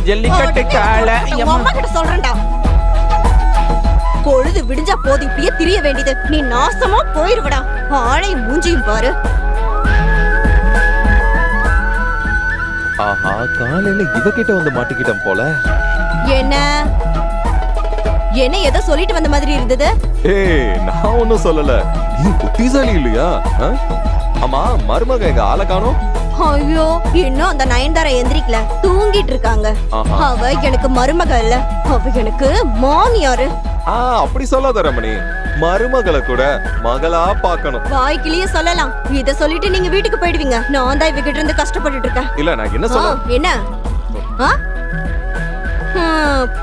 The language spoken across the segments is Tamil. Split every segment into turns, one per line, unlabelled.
ஜல்லிக்கட்டு காளை.
அம்மா கிட்ட சொல்றேன்டா. பொழுது விடிஞ்சா போது இப்படியே திரிய வேண்டியது. நீ நாசமா போயிருவடா. ஆளை மூஞ்சியும் பாரு.
ஆஹா, காலையில இவகிட்ட வந்து மாட்டிக்கிட்டோம் போல.
என்ன என்ன ஏதோ சொல்லிட்டு வந்த மாதிரி இருந்தது.
ஏய், நான் ஒன்னும் சொல்லல. நீ புத்திசாலி இல்லையா? ஆமா, மருமக எங்க ஆளை காணோம்.
ஐயோ, இன்னும் அந்த நயன்தாரா எந்திரிக்கல, தூங்கிட்டு இருக்காங்க. அவ எனக்கு மருமக இல்ல, அவ எனக்கு மாமியாரு.
அப்படி சொல்லாத ரமணி, மருமகளை கூட மகளா பாக்கணும்.
வாய்க்கிலேயே சொல்லலாம். இத சொல்லிட்டு நீங்க வீட்டுக்கு போயிடுவீங்க. நான் தான் இவகிட்ட இருந்து கஷ்டப்பட்டுட்டு இருக்கேன்.
இல்ல, நான் என்ன சொல்ல.
என்ன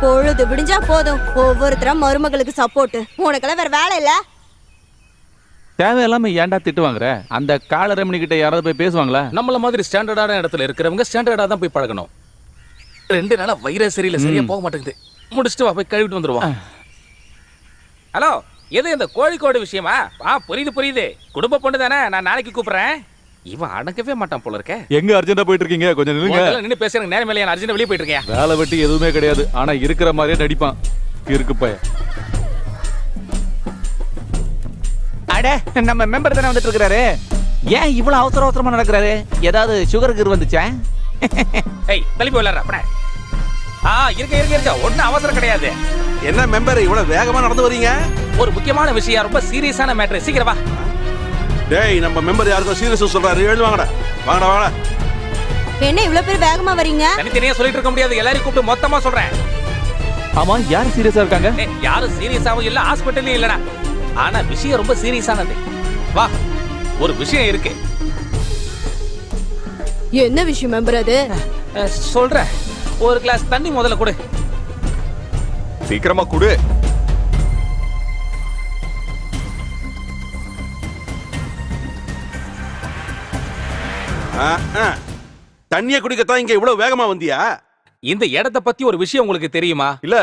பொழுது விடிஞ்சா போதும் ஒவ்வொருத்தரா மருமகளுக்கு சப்போர்ட். உனக்கெல்லாம் வேற வேலை இல்ல.
தேவையில்லாம ஏன்டா திட்டு வாங்குற? அந்த காலரமணி கிட்ட யாராவது போய் பேசுவாங்களா?
நம்மள மாதிரி ஸ்டாண்டர்டான இடத்துல இருக்கிறவங்க ஸ்டாண்டர்டா தான் போய் பழகணும். 2 நாளா வைரஸ் சரியில்லை, சரியா போக மாட்டேங்குது. முடிச்சுட்டு வா, போய் கழுவிட்டு வந்துருவோம். ஹலோ, எது இந்த கோழிக்கோடு விஷயமா? புரியுது. குடும்ப பொண்ணு தானே, நான் நாளைக்கு கூப்பிடுறேன். இவன் அடங்கவே மாட்டான் போல இருக்க.
எங்க அர்ஜென்ட்டா போயிட்டு இருக்கீங்க? கொஞ்சம் நில்லுங்க.
நின்னு பேசுறேன். நேரம் மேலே அர்ஜென்ட் வெளியே போயிட்டு இருக்கேன்.
வேலை வெட்டி எதுவுமே கிடையாது, ஆனா இருக்கிற மாதிரியே நடிப்பான். இருக்கு பையன்.
அட, நம்ம மெம்பர் தானே வந்துட்டு இருக்காரு. ஏன் இவ்வளவு அவசரமா நடக்கிறாரு? ஏதாவது சுகருக்கு வந்துச்சா?
ஏய், தள்ளிப்போய் விளையாடுற அப்பட. இருக்க ஒன்னும் அவசரம் கிடையாது.
என்ன மெம்பர் இவ்வளவு வேகமா நடந்து வரீங்க?
ஒரு முக்கியமான விஷயம், ரொம்ப சீரியஸான மேட்டர். சீக்கிரம் வா.
டேய், நம்ம மெம்பர் யாருக்கோ சீரியஸ் சொல்றாரு. எழுவாங்கடா, வாங்கடா.
என்ன இவ்வளவு பேர் வேகமா வரீங்க?
தனித்தனியா சொல்லிட்டு இருக்க முடியாது, எல்லாரையும் கூப்பிட்டு மொத்தமா சொல்றேன்.
ஆமா, யார் சீரியஸா இருக்காங்க?
யாரும் சீரியஸாவும் இல்ல, ஹாஸ்பிட்டல்லயும் இல்லடா. ஆனா விஷயம் ரொம்ப சீரியஸானது. வா, ஒரு விஷயம் இருக்கு.
என்ன விஷயம் மெம்பர் அது?
சொல்றேன். ஒரு கிளாஸ் தண்ணி முதல்ல கொடு.
சீக்கிரமா கொடு.
தண்ணிய குடிக்கத்தான் இங்க இவ்வளவு வேகமா வந்தியா?
இந்த இடத்தை பத்தி ஒரு விஷயம் உங்களுக்கு தெரியுமா?
இல்ல,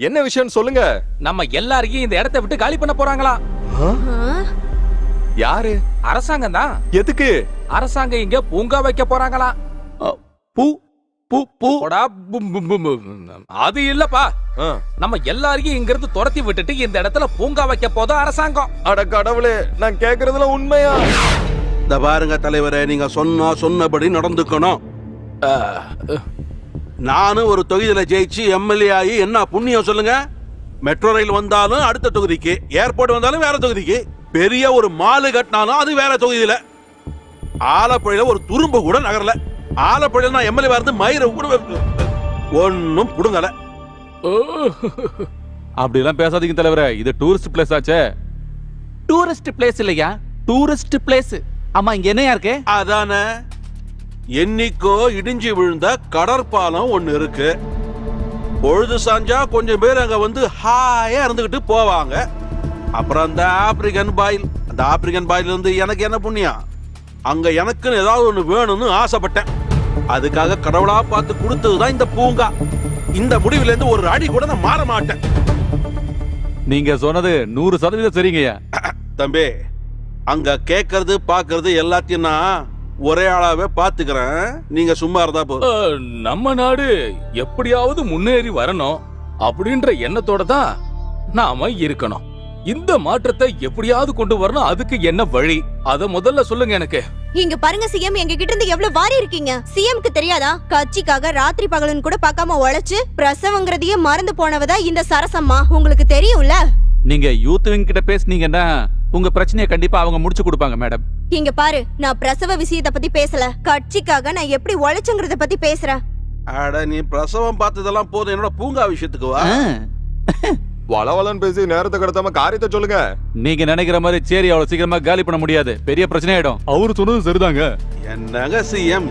என்ன விஷயம் சொல்லுங்க.
நம்ம எல்லாரையும் இந்த இடத்தை விட்டு காலி பண்ண போறாங்களா?
யாரு?
அரசாங்கம் தான்.
எதுக்கு?
அரசாங்கம் இங்க பூங்கா வைக்க போறாங்களா?
பூ பூ பூ
அது இல்லப்பா. நம்ம எல்லாரையும் இங்க இருந்து துரத்தி விட்டுட்டு இந்த இடத்துல பூங்கா வைக்க போது அரசாங்கம்.
அட கடவுளே, நான் கேக்குறதுல உண்மையா?
இந்த பாருங்க தலைவரே, நீங்க சொன்னபடி நடந்துக்கணும். நானும் ஒரு தொகுதியில ஜெயிச்சு எம்எல்ஏ ஆகி என்ன புண்ணியம் சொல்லுங்க? மெட்ரோ ரயில் வந்தாலும் அடுத்த தொகுதிக்கு, ஏர்போர்ட் வந்தாலும் வேற தொகுதிக்கு, பெரிய ஒரு மாலு கட்டினாலும் அது வேற தொகுதியில. ஆலப்புழையில ஒரு துரும்பு கூட நகரல. ஆலப்புழையில நான் எம்எல்ஏ இருந்து மயிரை ஒன்னும் புடுங்கல.
அப்படி எல்லாம் பேசாதீங்க தலைவரே, இது டூரிஸ்ட் பிளேஸ் ஆச்சே.
டூரிஸ்ட் பிளேஸ் இல்லையா, டூரிஸ்ட் பிளேஸ். ஆமா, இங்க என்னையா இருக்கு?
அதானே, என்னைக்கோ இடிஞ்சு விழுந்த கடற்பாலம் ஒண்ணு இருக்கு. பொழுது சாஞ்சா கொஞ்சம் பேர் அங்க வந்து ஹாயா இருந்துகிட்டு போவாங்க. அப்புறம் அந்த ஆப்பிரிக்கன் பாயில் இருந்து எனக்கு என்ன புண்ணியம்? அங்க எனக்குன்னு ஏதாவது ஒண்ணு வேணும்னு ஆசைப்பட்டேன். அதுக்காக கடவுளா பார்த்து கொடுத்ததுதான் இந்த பூங்கா. இந்த முடிவுல இருந்து ஒரு அடி கூட நான் மாற மாட்டேன்.
நீங்க சொன்னது 100% சரிங்கய்யா.
தம்பி, அங்க கேட்கறது பாக்குறது எல்லாத்தையும் நான் ஒரே ஆளாவே பாத்துக்கிறேன். நீங்க சும்மா இருந்தா போதும்.
நம்ம நாடு எப்படியாவது முன்னேறி வரணும் அப்படின்ற எண்ணத்தோட தான் நாம இருக்கணும். இந்த மாற்றத்தை எப்படியாவது கொண்டு வரணும். அதுக்கு என்ன வழி, அத முதல்ல சொல்லுங்க எனக்கு.
இங்க பாருங்க சிஎம், எங்க கிட்ட இருந்து எவ்வளவு வாரி இருக்கீங்க. சிஎம்க்கு தெரியாதா? கட்சிக்காக ராத்திரி பகலன் கூட பார்க்காம உழைச்சு பிரசவங்கிறதையே மறந்து போனவதா இந்த சரசம்மா. உங்களுக்கு தெரியும்ல.
நீங்க யூத் விங் கிட்ட பேசுனீங்கன்னா உங்க பிரச்சனையை கண்டிப்பா அவங்க முடிச்சு கொடுப்பாங்க மேடம்.
இங்க பாரு, நான் பிரசவ விஷயத்தை பத்தி பேசல, கட்சிக்காக நான் எப்படி உழைச்சுங்கறத பத்தி பேசுறேன்.
அட, நீ பிரசவம் பார்த்ததெல்லாம் போதும், என்னோட பூங்கா விஷயத்துக்கு வா.
வளவலன் பேசி நேரத்தை கடத்தாம காரியத்தை சொல்லுங்க.
நீங்க நினைக்கிற மாதிரி சேரி அவ்வளவு சீக்கிரமா காலி பண்ண முடியாது, பெரிய பிரச்சனை ஆயிடும். அவரு சொன்னது சரிதாங்க.
என்னங்க சிஎம்,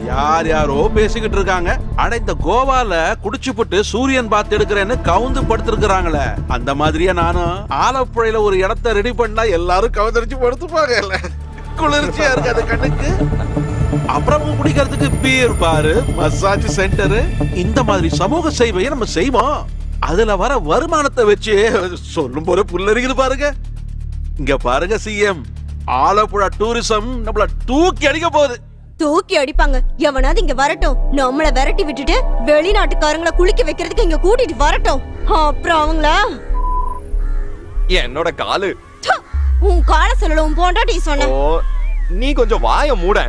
யாரோ பேசிக்கிட்டு இருக்காங்க. அட, இந்த கோவால குடிச்சுப்புட்டு சூரியன் பார்த்து எடுக்கிறேன்னு கவுந்து படுத்திருக்கிறாங்களே, அந்த மாதிரியே நானும் ஆலப்புழையில ஒரு இடத்த ரெடி பண்ணா எல்லாரும் கவுந்தரிச்சு படுத்துப்பாங்க. குளிர்ச்சியா இருக்காது கண்ணுக்கு. அப்புறம் குடிக்கிறதுக்கு பீர் பாரு, மசாஜ் சென்டர், இந்த மாதிரி சமூக சேவையை நம்ம செய்வோம். அதுல வர வருமானத்தை வச்சு சொல்லும் போது புல்லரிக்குது பாருங்க. இங்க பாருங்க சிஎம், ஆலப்புழா டூரிசம் நம்மள தூக்கி அடிக்க போகுது.
தூக்கி அடிப்பாங்க. எவனாவது இங்க வரட்டும், நம்மள விரட்டி விட்டுட்டு வெளிநாட்டுக்காரங்கள குளிக்க வைக்கிறதுக்கு இங்க கூட்டிட்டு வரட்டும். அப்புறம் அவங்கள
என்னோட காலு.
ச்ச! உன் கால சொல்லல, உன் பொண்டாட்டி சொன்ன.
ஓ, நீ கொஞ்சம் வாய மூட.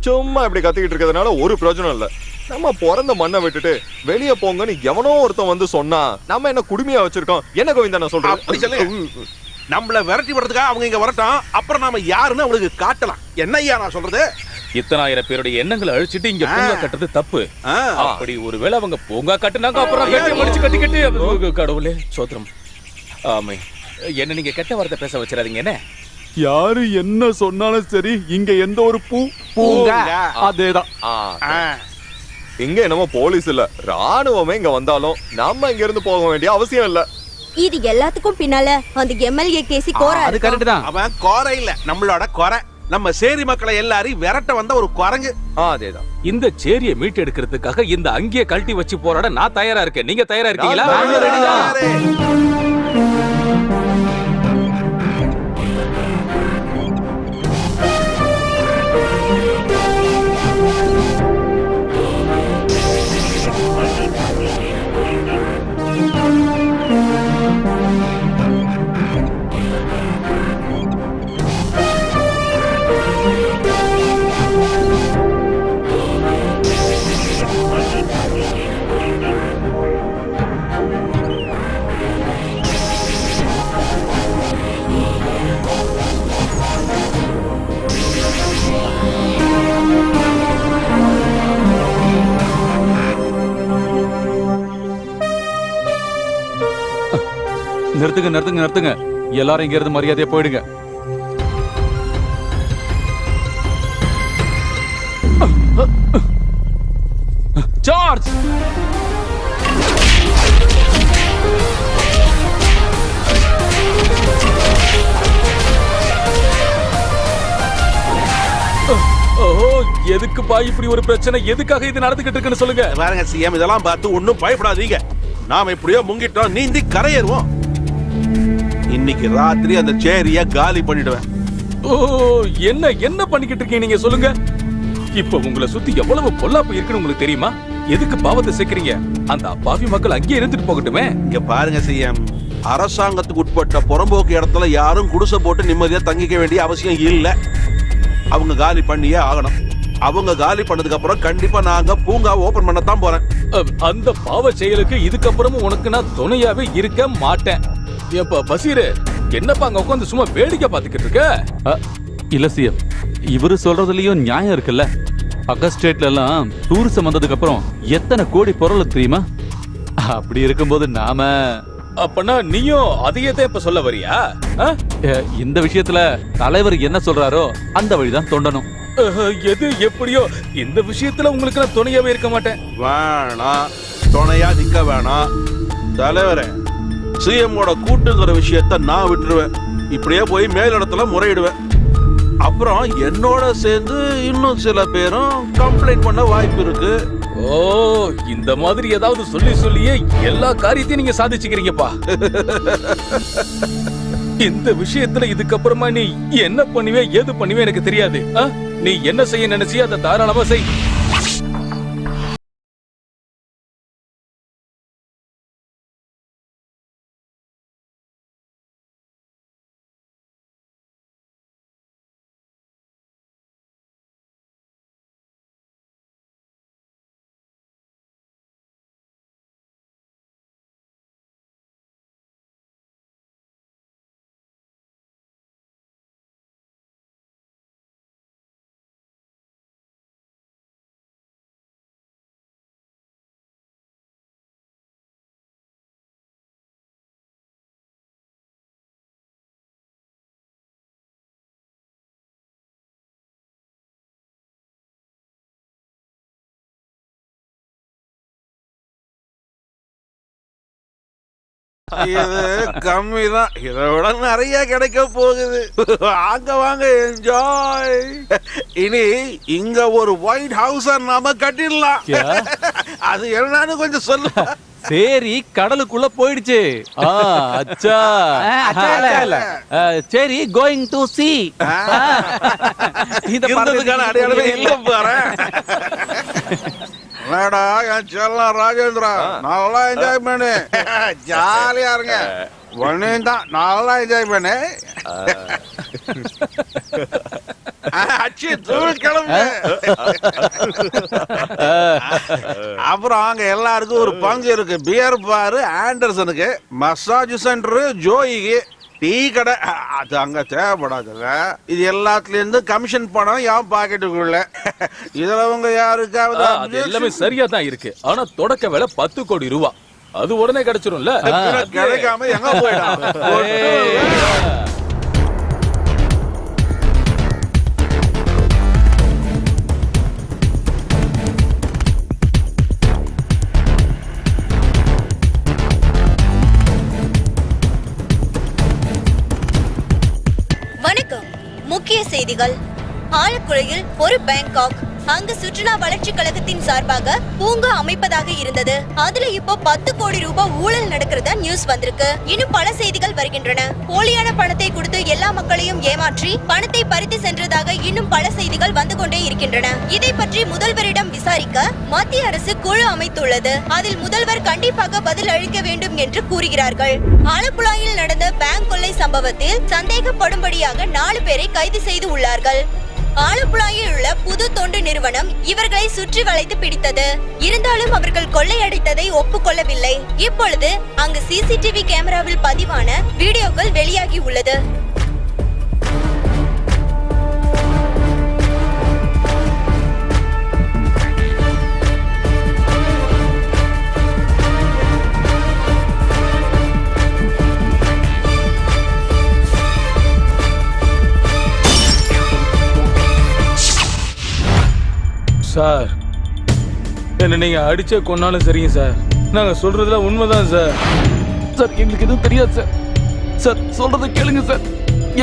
சும்மா இப்படி கத்திக்கிட்டு இருக்கிறதுனால ஒரு பிரயோஜனம் இல்ல. நம்ம பிறந்த மண்ணை விட்டுட்டு வெளிய போங்கன்னு எவனோ ஒருத்தன் வந்து சொன்னா நம்ம என்ன குடுமையா வச்சிருக்கோம். என்ன கோவிந்தா நான்
அப்படி
சொல்றேன்.
சொல்லு. நம்மள விரட்டி விடுறதுக்காக அவங்க இங்க வரட்டும், அப்புறம் நாம யாருன்னு அவங்களுக்கு காட்டலாம். என்ன ஐயா நான் சொல்றது?
இத்தனாயிரம் பேருடைய எண்ணங்களை அழிச்சிட்டு இங்க பூங்கா கட்டுறது தப்பு.
ஆ.
அப்படி ஒருவேளை அவங்க பூங்கா கட்டுனாங்க, அப்புறம் கட்டி மடிச்சு கட்டி கடவுளே சோத்திரம். ஆமை, என்ன நீங்க கெட்ட வார்த்தை பேச வச்சிடாதீங்க. என்ன
யாரு என்ன சொன்னாலும் சரி, இங்க எந்த ஒரு
பூங்கா.
அதேதான்.
இங்க என்னமோ போலீஸ் இல்ல, ராணுவமே இங்க வந்தாலும் நம்ம இங்க இருந்து போக வேண்டிய அவசியம் இல்ல.
இது எல்லாத்துக்கும் பின்னால அந்த எம்எல்ஏ கேசி கோரா
அது கரெக்ட் தான்.
அவன் குறை இல்ல, நம்மளோட குறை. நம்ம சேரி மக்களை எல்லாரையும் விரட்ட வந்த ஒரு குரங்கு.
அதேதான்.
இந்த சேரியை மீட்டு எடுக்கிறதுக்காக இந்த அங்கேயே கழட்டி வச்சு போராட நான் தயாரா இருக்கேன். நீங்க தயாரா இருக்கீங்களா?
நாங்க ready தான்.
நிறுத்துங்க நிறுத்துங்க நிறுத்துங்க. எல்லாரும் இங்க இருந்து மரியாதையா போயிடுங்க. சார்ஜ்!
ஓ, எதுக்குப்பா இப்படி ஒரு பிரச்சனை? எதுக்காக இது நடந்துகிட்டு இருக்குன்னு சொல்லுங்க.
பாருங்க சிஎம், இதெல்லாம் பார்த்து ஒண்ணும் பயப்படாதீங்க. நாம இப்படியோ முங்கிட்டோம், நீந்தி கரையேறுவோம். இன்னைக்கு ராத்திரி அந்த சேரிய காலி பண்ணிடுவேன்.
ஓ, என்ன என்ன பண்ணிக்கிட்டு இருக்கீங்க நீங்க சொல்லுங்க. இப்ப உங்களை சுத்தி எவ்வளவு பொல்லாப்பு இருக்குன்னு உங்களுக்கு தெரியுமா? எதுக்கு பாவத்தை சேர்க்கறீங்க? அந்த அப்பாவி மக்கள் அங்கேயே இருந்துட்டு போகட்டுமே.
இங்க பாருங்க சிஎம், அரசாங்கத்துக்கு உட்பட்ட புறம்போக்கு இடத்துல யாரும் குடிசை போட்டு நிம்மதியா தங்கிக்க வேண்டிய அவசியம் இல்ல. அவங்க காலி பண்ணியே ஆகணும். அவங்க காலி பண்ணதுக்கு அப்புறம் கண்டிப்பா நாங்க பூங்கா ஓபன் பண்ணத்தான் போறேன்.
அந்த பாவ செயலுக்கு இதுக்கப்புறமும் உனக்கு நான் துணையாவே இருக்க மாட்டேன். ஏப்பா பசீரு, என்னப்பா அங்க உட்காந்து சும்மா வேடிக்கை பார்த்துக்கிட்டு இருக்க?
இல்ல சிஎம், இவரு சொல்றதுலயும் நியாயம் இருக்குல்ல. பக்க ஸ்டேட்ல எல்லாம் டூரிசம் வந்ததுக்கு அப்புறம் எத்தனை கோடி பொருள் தெரியுமா? அப்படி இருக்கும்போது நாம
அப்பனா நீயும் அதையே தான் இப்ப சொல்ல வரியா?
இந்த விஷயத்துல தலைவர் என்ன சொல்றாரோ அந்த வழிதான் தோண்டணும்.
எது எப்படியோ இந்த விஷயத்துல உங்களுக்கு நான் துணையாவே இருக்க மாட்டேன்.
வேணாம், துணையா நிக்க வேணாம். தலைவரே, சிஎம்மோட கூட்டுங்கிற விஷயத்த நான் விட்டுருவேன். இப்படியே போய் மேலிடத்துல முறையிடுவேன். அப்புறம் என்னோட சேர்ந்து இன்னும் சில பேரும் கம்ப்ளைண்ட் பண்ண வாய்ப்பு இருக்கு.
ஓ, இந்த மாதிரி ஏதாவது சொல்லி சொல்லியே எல்லா காரியத்தையும் நீங்க சாதிச்சுக்கிறீங்கப்பா. இந்த விஷயத்துல இதுக்கப்புறமா நீ என்ன பண்ணுவே ஏது பண்ணுவே எனக்கு தெரியாது. நீ என்ன செய்ய நினைச்சியோ அதை தாராளமா செய்.
இது கம்மிதான், இதை விட நிறைய கிடைக்க போகுது. வாங்க வாங்க, என்ஜாய். இனி இங்க ஒரு ஒயிட் ஹவுஸ் நாம கட்டிடலாம். அது என்னன்னு கொஞ்சம் சொல்லு.
சரி கடலுக்குள்ள போயிடுச்சு. அச்சா
அச்சா இல்ல.
சரி கோயிங் டு சி.
இருந்ததுக்கான அடையாளமே இல்ல பாரு. என்னடா என் செல்லம் ராஜேந்திரா, நல்லா என்ஜாய் பண்ணு, ஜாலியா இருங்க. ஒன்னையும் தான் நல்லா என்ஜாய் பண்ணு. அச்சி தூள் கிளம்பு. அப்புறம் அங்க எல்லாருக்கும் ஒரு பங்கு இருக்கு. பியர் பாரு ஆண்டர்சனுக்கு, மசாஜ் சென்டர் ஜோயிக்கு, டீ கடை அது அங்க தேவைப்படாதுங்க. இது எல்லாத்துல இருந்து கமிஷன் பணம் என் பாக்கெட்டுக்குள்ள. இதுல உங்க யாருக்காவது
அது எல்லாமே சரியா தான் இருக்கு. ஆனா தொடக்க விலை 10 கோடி ரூபாய். அது உடனே கிடைச்சிரும்ல.
கிடைக்காம எங்க போயிடும்.
வணக்கம். முக்கிய செய்திகள். ஆலப்புழையில் ஒரு பேங்காக், அங்கு சுற்றுலா வளர்ச்சி கழகத்தின் சார்பாக பூங்கா அமைப்பதாக இருந்தது. அதுல இப்போ 10 கோடி ரூபாய் ஊழல் நடக்கிறதா நியூஸ் வந்திருக்கு. இன்னும் பல செய்திகள் வருகின்றன. போலியான பணத்தை கொடுத்து எல்லா மக்களையும் ஏமாற்றி பணத்தை பறித்து சென்றதாக இன்னும் பல செய்திகள் வந்து கொண்டே இருக்கின்றன. இதை பற்றி முதல்வரிடம் விசாரிக்க மத்திய அரசு குழு அமைத்துள்ளது. அதில் முதல்வர் கண்டிப்பாக பதில் அளிக்க வேண்டும் என்று கூறுகிறார்கள். ஆலப்புழாயில் நடந்த பேங்க் கொள்ளை சம்பவத்தில் சந்தேகப்படும்படியாக 4 பேரை கைது செய்து உள்ளார்கள். ஆலப்புழாயில் உள்ள புது தொண்டு நிறுவனம் இவர்களை சுற்றி வளைத்து பிடித்தது. இருந்தாலும் அவர்கள் கொள்ளையடித்ததை ஒப்புக்கொள்ளவில்லை. இப்பொழுது அங்கு சிசிடிவி கேமராவில் பதிவான வீடியோக்கள் வெளியாகி உள்ளது.
சார், என்ன நீங்க அடிச்சே கொன்னாலும் சரிங்க சார். நாங்க சொல்றதுல உண்மைதான் சார்.
சார் எங்களுக்கு எதுவும் தெரியாது சார். சார் சொல்றதை கேளுங்க சார்,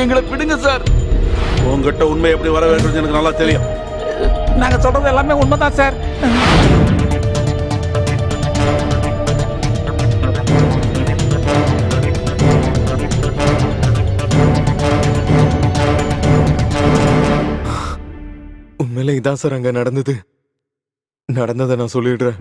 எங்களை விடுங்க சார்.
உங்ககிட்ட உண்மை எப்படி வர வேண்டும் எனக்கு நல்லா தெரியும்.
நாங்க சொல்றது எல்லாமே உண்மைதான் சார்.
உண்மையில இதான் சார் அங்க நடந்ததை நான் சொல்லிடுறேன்.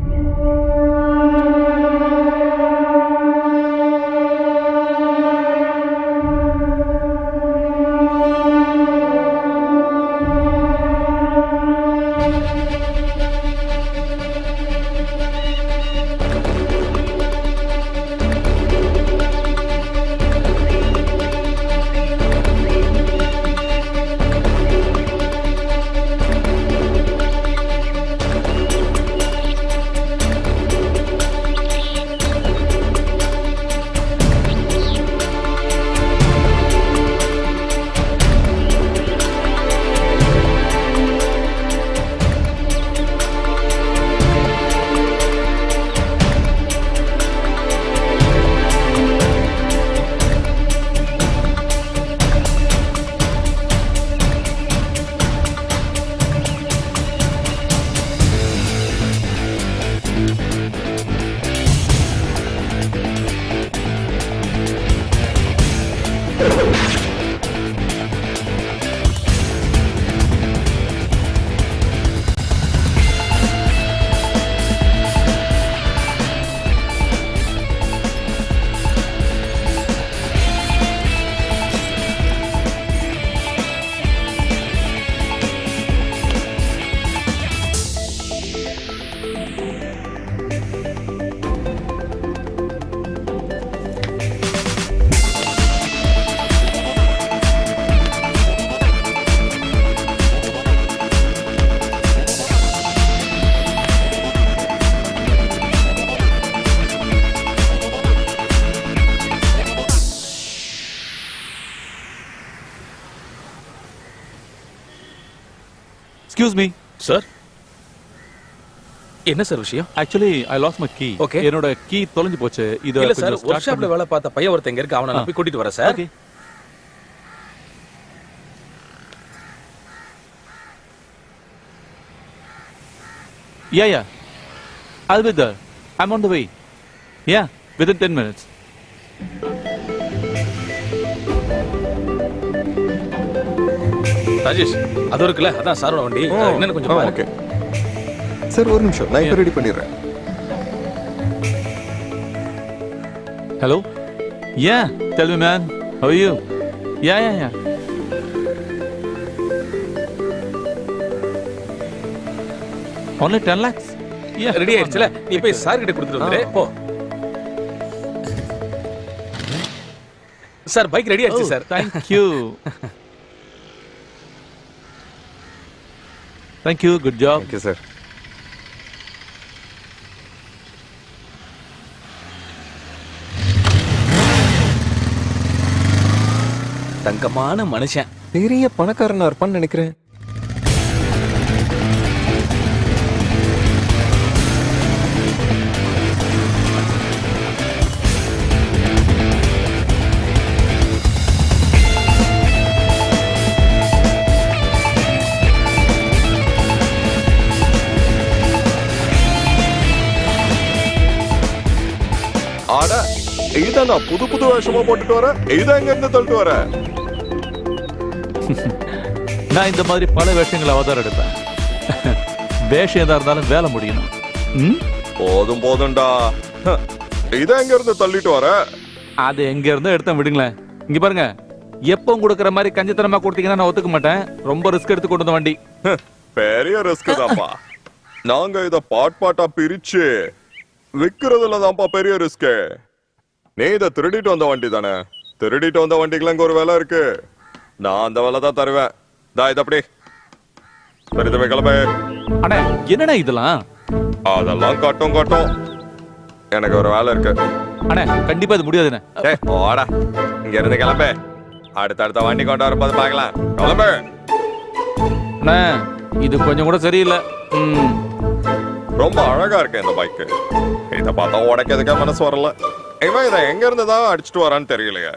எக்ஸ்கியூஸ் மீ
சார், என்ன சார் விஷயம்?
Actually I lost my key.
Okay.
என்னோட கீ தொலைஞ்சு போச்சு. இது
இல்ல சார், ஒர்க் ஷாப்ல வேலை பார்த்த பையன் ஒருத்தன் இங்க இருக்கு. அவனை நான் போய் கூட்டிட்டு வரேன் sir.
Okay. Yeah. I'll be there. I'm on the way. Yeah, within 10 minutes.
Rajesh அது இருக்குல்ல அதான் சாரோட வண்டி அது என்னன்னு கொஞ்சம் பாரு.
ஓகே சார் ஒரு நிமிஷம் நான் இப்போ ரெடி பண்ணிடுறேன்.
Hello? Yeah, tell me, man. How are you? Yeah. Only 10 lakhs? Yeah.
Ready ஆயிடுச்சுல நீ போய் சார் கிட்ட கொடுத்துட்டு வந்துரு போ. சார் பைக் ரெடி ஆயிடுச்சு sir.
Thank you. Thank you, good job.
Okay sir.
தங்கமான மனுஷன்.
பெரிய பணக்காரனா இருப்பான்னு நினைக்கிறேன். ஆடா இதான் நான் புது வேஷமா போட்டுட்டு வரேன். இதான் எங்க இருந்து தள்ளிட்டு வர?
நான் இந்த மாதிரி பல வேஷங்கள் அவதாரம் எடுப்பேன். வேஷம் எதா இருந்தாலும் வேலை முடியணும். ம்?
போதும்டா. இதான் எங்க இருந்து தள்ளிட்டு வர?
அது எங்க இருந்தோ எடுத்தேன் விடுங்களேன். இங்க பாருங்க, எப்பவும் கொடுக்கற மாதிரி கஞ்சத்தனமா கொடுத்தீங்கன்னா நான் ஒத்துக்க மாட்டேன். ரொம்ப ரிஸ்க் எடுத்து கொண்டு வந்த வண்டி.
பெரிய ரிஸ்க் தான்ப்பா. நாங்க இத பாட்டா பிரிச்சு விக்கிறதுல தான்ப்பா பெரிய ரிஸ்க். நீ இத திருடிட்டு வந்த வண்டி தானே? திருடிட்டு வந்த வண்டிக்குலாம் இங்க ஒரு வேலை இருக்கு. நான் அந்த வேலை தான் தருவேன். இது அப்படி பெரிதவை கிளம்பு.
அண்ணே என்னடா இதெல்லாம்?
அதெல்லாம் காட்டும். எனக்கு ஒரு வேலை இருக்கு.
அண்ணே கண்டிப்பா இது முடியாதுண்ணே.
ஓடா இங்க இருந்து கிளம்பு. அடுத்த வண்டி கொண்டு வரும்போது பார்க்கலாம். கிளம்பு.
அண்ணே இது கொஞ்சம் கூட சரியில்லை.
ரொம்ப அழகா இருக்கு இந்த பைக். இத பார்த்தா உடைக்கிறதுக்கே மனசு வரல. இவன் இதை எங்க இருந்து தான் அடிச்சுட்டு வரான்னு தெரியலையே.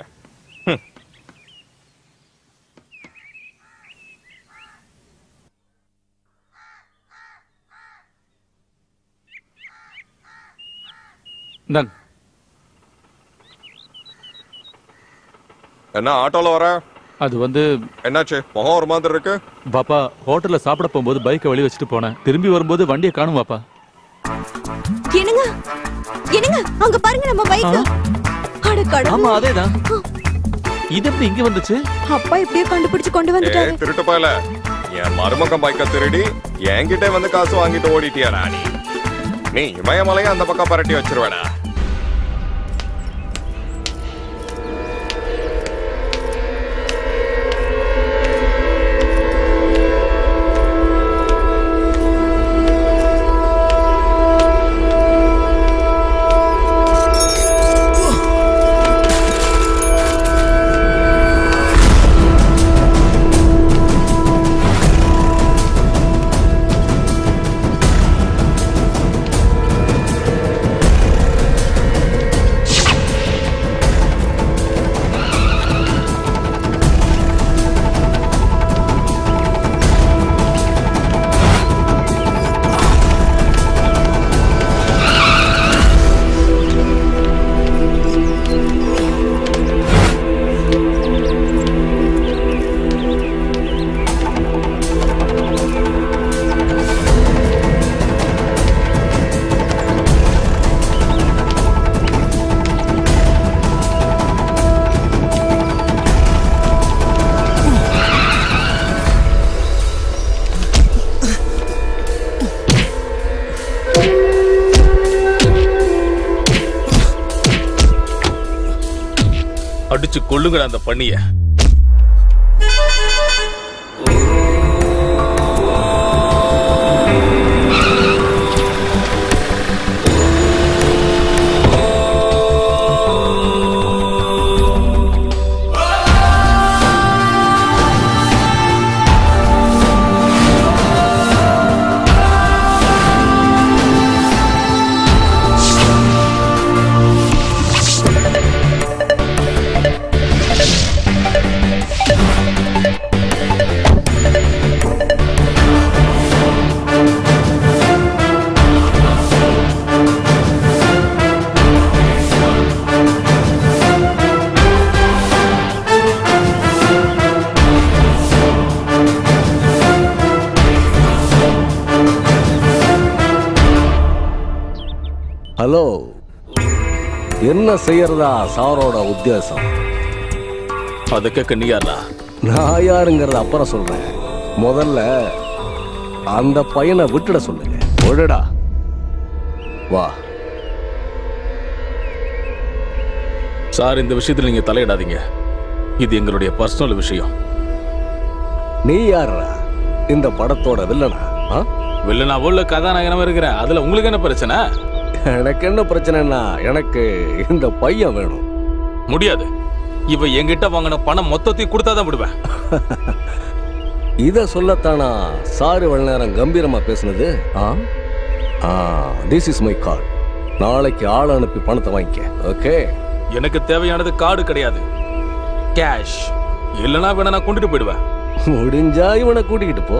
இந்தாங்க.
என்ன ஆட்டோல வர?
அது வந்து
என்னாச்சு முகம் ஒரு மாதிரி இருக்கு?
பாப்பா ஹோட்டல்ல சாப்பிட போகும்போது பைக்கை வெளிய வச்சுட்டு போனேன். திரும்பி வரும்போது வண்டியை காணும் பாப்பா.
என்னங்க அங்க பாருங்க நம்ம பைக். அட கடவுளே.
ஆமா அதேதான். இது எப்படி இங்க வந்துச்சு?
அப்பா இப்படியே கண்டுபிடிச்சு கொண்டு வந்துட்டாரு.
திருட்டு போயல. என் மருமகன் பைக்க திருடி என்கிட்ட வந்து காசு வாங்கிட்டு ஓடிட்டியாடா நீ இமயமலையை அந்த பக்கம் பரட்டி வச்சிருவேடா.
அடிச்சு கொள்ளுங்கடா அந்த பண்ணிய.
என்ன செய்யறதா சாரோட உத்தேசம்?
அதுக்கு நீ யாரா?
நான் யாருங்கிறத அப்புறம் சொல்றேன். முதல்ல அந்த பையனை விட்டுட சொல்லுங்க. ஒழுடா வா.
சார், இந்த விஷயத்துல நீங்க தலையிடாதீங்க. இது எங்களுடைய பர்சனல் விஷயம்.
நீ யாரா? இந்த படத்தோட வில்லனா?
வில்லனா உள்ள கதாநாயகனமா இருக்கிறேன். அதுல உங்களுக்கு என்ன பிரச்சனை?
எனக்கு என்ன பிரச்சனைன்னா, எனக்கு இந்த பையன் வேணும்.
முடியாது. இவ என்கிட்ட வாங்கின பணம் மொத்தத்தையும் கொடுத்தாதான் விடுவேன்.
இத சொல்லத்தானா சாரு இவ்வளவு நேரம் கம்பீரமா பேசுனது? This is my card. நாளைக்கு ஆள் அனுப்பி பணத்தை வாங்கிக்க. ஓகே?
எனக்கு தேவையானது கார்டு கிடையாது, கேஷ். இல்லனா வேணா நான் கொண்டுட்டு போயிடுவேன்.
முடிஞ்சா இவனை கூட்டிக்கிட்டு போ.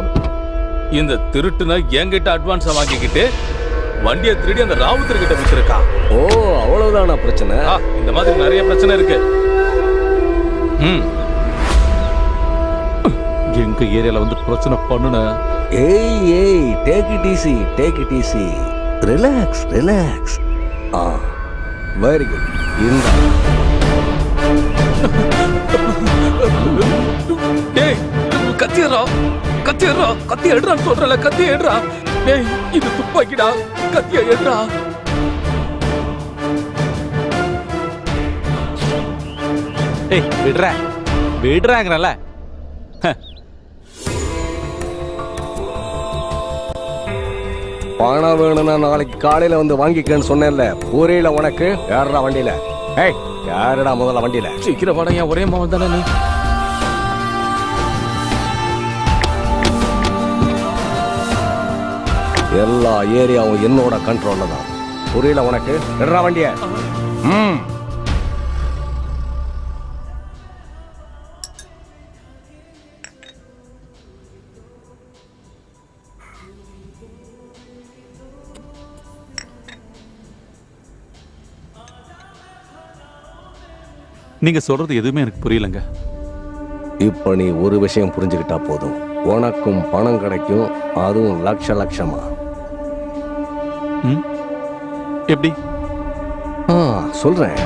இந்த திருட்டுன என்கிட்ட அட்வான்ஸா வாங்கிக்கிட்டு வண்டியை திருடி அந்த ராவுத்தர் கிட்ட வித்திருக்கா.
ஓ, அவ்வளவுதானா பிரச்சனை?
இந்த மாதிரி நிறைய பிரச்சனை இருக்கு.
எங்க ஏரியால வந்து பிரச்சனை பண்ணுன.
ஏய், take it easy, take it easy. Relax, relax. Very good. இந்த
டேய், கத்தியறா, கத்தியறா, கத்தி எடுறான்னு சொல்றல, கத்தி எடுறா. டேய், இது துப்பாக்கிடா, கத்திய எடுறா.
ஏய், விடுறாங்கறல.
பணம் வேணும்னா நாளைக்கு காலையில வந்து வாங்கிக்கன்னு சொன்னேன்ல, புரியல உனக்கு? யாருடா வண்டியில? ஏய், யாருடா முதல்ல வண்டியில?
சீக்கிரம் வாடா, ஒரே மாவன் தானே நீ.
எல்லா ஏரியாவும் என்னோட கண்ட்ரோல்ல தான். புரியல உனக்கு? எடுறா வண்டிய.
நீங்க சொல்றது எதுவுமே எனக்கு புரியலங்க.
இப்ப நீ ஒரு விஷயம் புரிஞ்சுக்கிட்டா போதும். உனக்கும் பணம் கிடைக்கும், அதுவும் லட்ச லட்சமா.
எப்படி?
சொல்றேன்.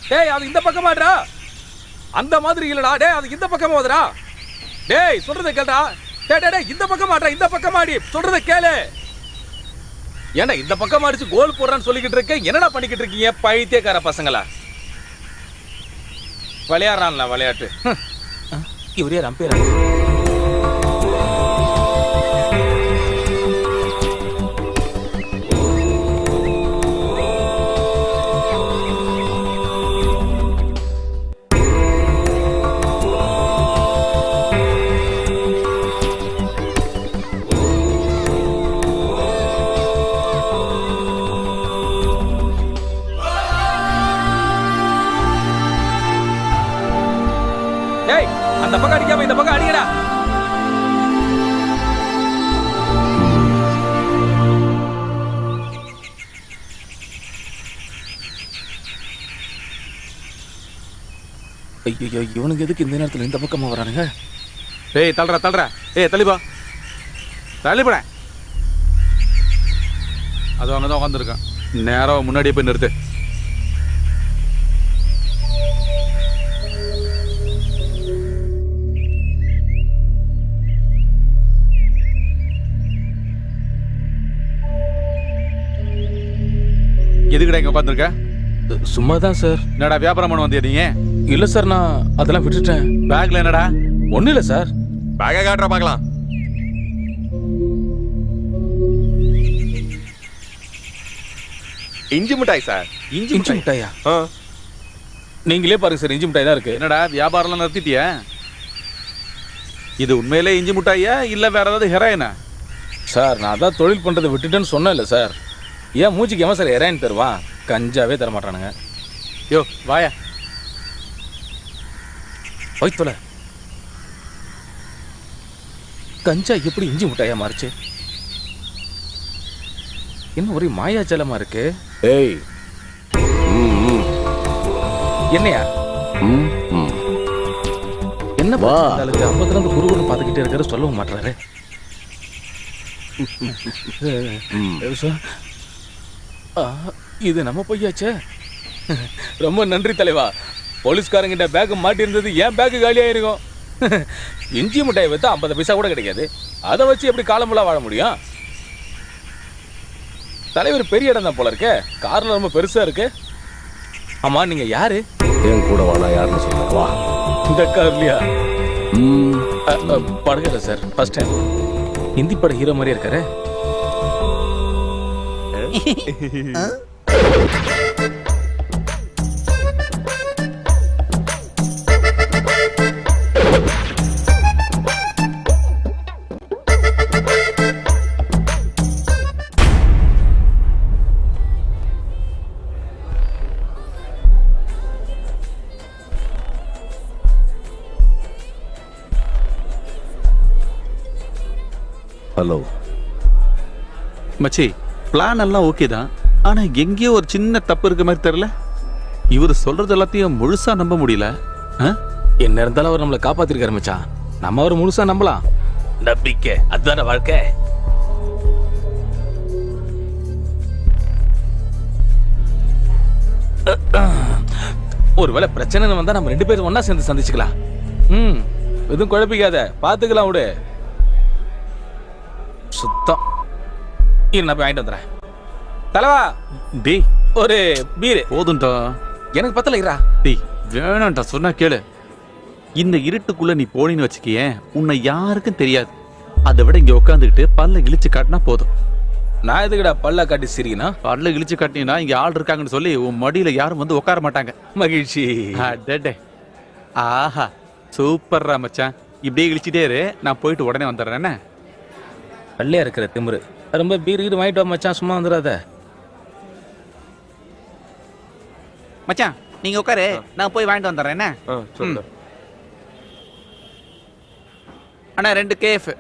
டேய், அது இந்த பக்கமாடா. அந்த மாதிரி இல்லடா. டேய், அது இந்த பக்கமா வருடா. டேய், சொல்றத கேளுடா. டேய் டேய், இந்த பக்கமாடா, இந்த பக்கமாடி. சொல்றத கேளு. ஏன்னா இந்த பக்கம் அடிச்சு கோல் போடுறான்னு சொல்லிக்கிட்டு இருக்க. என்னடா பண்ணிக்கிட்டு இருக்கீங்க பைத்தியக்கார பசங்களா? விளையாடுறான்ல விளையாட்டு. இவரே அம்பேர். அந்த பக்கம் அடிக்காம இந்த பக்கம் அடிக்கடா. ஐயோ, இவனுக்கு எதுக்கு இந்த நேரத்துல இந்த பக்கமா வரானுங்க? டேய், தள்ளுறா. ஏய், தள்ளிப்பா, தள்ளிப்பட.
அது அங்கதான் உட்காந்துருக்கான். நேரம் முன்னாடியே போய் நிறுத்து. எதுக்குடா இங்க உட்காந்துருக்க?
சும்மா தான் சார்.
என்னடா வியாபாரம் பண்ண வந்தியா நீங்க?
இல்ல சார், நான் அதெல்லாம் விட்டுட்டேன்.
பேக்ல என்னடா?
ஒண்ணு இல்ல சார்.
பேக்க காட்டுற பார்க்கலாம். இஞ்சி மிட்டாய் சார்.
இஞ்சி மிட்டாயா? நீங்களே பாருங்க சார், இஞ்சி மிட்டாய் தான் இருக்கு.
என்னடா வியாபாரம்லாம் நிறுத்திட்டியா? இது உண்மையிலே இஞ்சி மிட்டாயா இல்ல வேற ஏதாவது ஹெராயினா?
சார், நான் அதான் தொழில் பண்றதை விட்டுட்டேன்னு சொன்னேன் இல்ல சார். ஏன் மூச்சுக்கு ஏன் சார் ஹெராயின் தருவான்? கஞ்சாவே தர மாட்டானுங்க.
யோ வாயா,
போய் தொலை. கஞ்சா எப்படி இஞ்சி முட்டாயா மாறுச்சு? என்ன ஒரே மாயாஜலமா இருக்கு.
ஏய்
என்னையா என்ன
வா.
ஆளுக்கு அப்பத்துல இருந்து குருகுரு பார்த்துக்கிட்டே இருக்காரு, சொல்லவும் மாட்டாரு. இது நம்ம பொய்யாச்சே. ரொம்ப நன்றி தலைவா. போலீஸ்காரங்கிட்ட பேக் மாட்டி இருந்தது, என் பேக் காலியாயிருக்கும். இஞ்சி மிட்டாயை வைத்து 50 பைசா கூட கிடைக்காது. அதை வச்சு எப்படி காலம்புலா வாழ முடியும்? தலைவர் பெரிய இடம் தான் போல இருக்கே, கார்ல ரொம்ப பெருசா இருக்கு. ஆமா, நீங்க யாரு?
என் கூட வா, நான் யாருன்னு சொல்றேன். வா.
இந்த கார்லயா? படகல சார், ஃபர்ஸ்ட் டைம். ஹிந்தி பட ஹீரோ மாதிரியே இருக்காரு.
ஹலோ
மச்சி, பிளான் எல்லாம் ஓகே தான். ஆனா எங்கேயோ ஒரு சின்ன தப்பு இருக்க மாதிரி தெரியல. இவர் சொல்றது எல்லாத்தையும் முழுசா நம்ப முடியல.
என்ன இருந்தாலும் அவர் நம்மளை காப்பாத்திருக்காரு மச்சான். நம்ம அவர் முழுசா நம்பலாம். நம்பிக்கை அதுதான வாழ்க்கை. ஒருவேளை பிரச்சனை வந்தா நம்ம 2 பேரும் ஒன்னா சேர்ந்து சந்திச்சுக்கலாம். எதுவும் குழப்பிக்காத, பாத்துக்கலாம் விடு. சுத்தம். நான் போய் வாங்கிட்டு வந்துடுறேன். தலைவா,
டேய்
ஒரு பீரு
போதும்டா.
எனக்கு பத்தல இரா.
டேய் வேணாம்டா, சொன்னா கேளு. இந்த இருட்டுக்குள்ள நீ போனீன்னு வச்சுக்கியே, உன்னை யாருக்கும் தெரியாது. அதை விட இங்க உட்காந்துக்கிட்டு பல்ல இழிச்சு காட்டினா போதும்.
நான் எதுக்குடா பல்ல காட்டி சிரிக்கனா?
பல்ல இழிச்சு காட்டினா இங்க ஆள் இருக்காங்கன்னு சொல்லி உன் மடியில யாரும் வந்து உட்கார மாட்டாங்க.
மகிழ்ச்சி.
அடடே. ஆஹா சூப்பர்ரா மச்சான். இப்படியே இழிச்சிட்டே இரு, நான் போயிட்டு உடனே வந்துடுறேன். என்ன
பள்ளையா இருக்கிற திமிரு. ரொம்ப பீர் கீர் வாங்கிட்டு வா மச்சான், சும்மா வந்துடாத.
மச்சான் நீங்க உட்காரு, நான் போய் வாங்கிட்டு வந்துடுறேன். என்ன
சொல்லு.
அண்ணா 2 கேஃப்.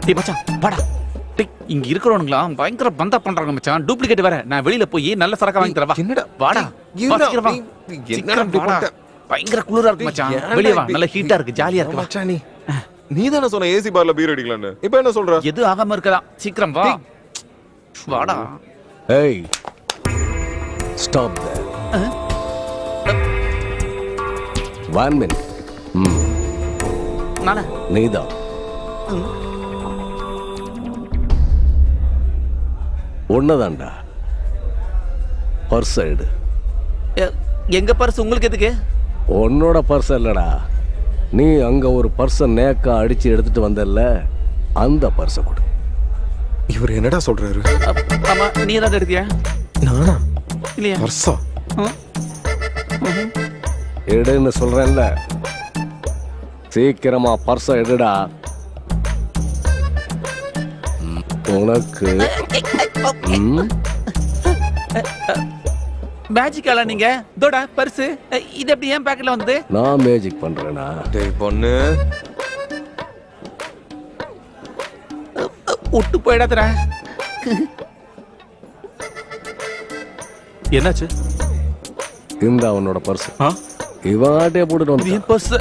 டேய் மச்சான் வாடா. டேய் இங்க இருக்கிறவனுங்களாம் பயங்கர பந்தா பண்றாங்க மச்சான். டூப்ளிகேட் வேற. நான் வெளியில போய் நல்ல சரக்கு வாங்கி தரவா.
என்னடா
வாடா.
என்னடா,
வா, சீக்கிரம் வா.
என்னடா
சீக்கிரம்
இப்படி
வாடா.
பண்ணிட்ட?
பயங்கர குளிரா இருக்கு மச்சான். வெளிய வா, நல்ல ஹீட்டா இருக்கு, ஜாலியா இருக்கு. வா.
மச்சான், நீ தானே சொன்ன ஏசி பார்ல பீர் அடிக்கலாம்னு. இப்போ என்ன சொல்ற?
எது ஆகாம இருக்கலாம். சீக்கிரம் வா. வாடா.
ஏய் ஸ்டாப் தேர். 1 minute.
நானே
நீதான். ஒன்னதான்டா. பர்ஸ் எடு.
எங்க பர்ஸ் உங்களுக்கு எதுக்கு?
உன்னோட பர்ஸ் இல்லடா. நீ அங்க ஒரு பர்ஸை நேக்கா அடிச்சு எடுத்துட்டு வந்தல்ல, அந்த பர்ஸை கொடு.
இவர் என்னடா சொல்றாரு?
ஆமா, நீ ஏதாவது எடுத்தியா?
நானா?
இல்லையா?
பர்ஸா?
எடுன்னு சொல்றேன்ல, சீக்கிரமா பர்ஸை எடுடா. உனக்கு
மேஜிக்கால நீங்க? தோடா பர்ஸ். இது எப்படி ஏன் பேக்கெட்ல வந்தது?
நான் மேஜிக் பண்றேனா?
டேய் பொண்ணு,
விட்டு போயிடாதடா.
என்னாச்சு?
இந்த அவனோட பர்ஸ். இவன் ஆட்டையே போட்டுட்டு வந்து.
என் பர்ஸ்.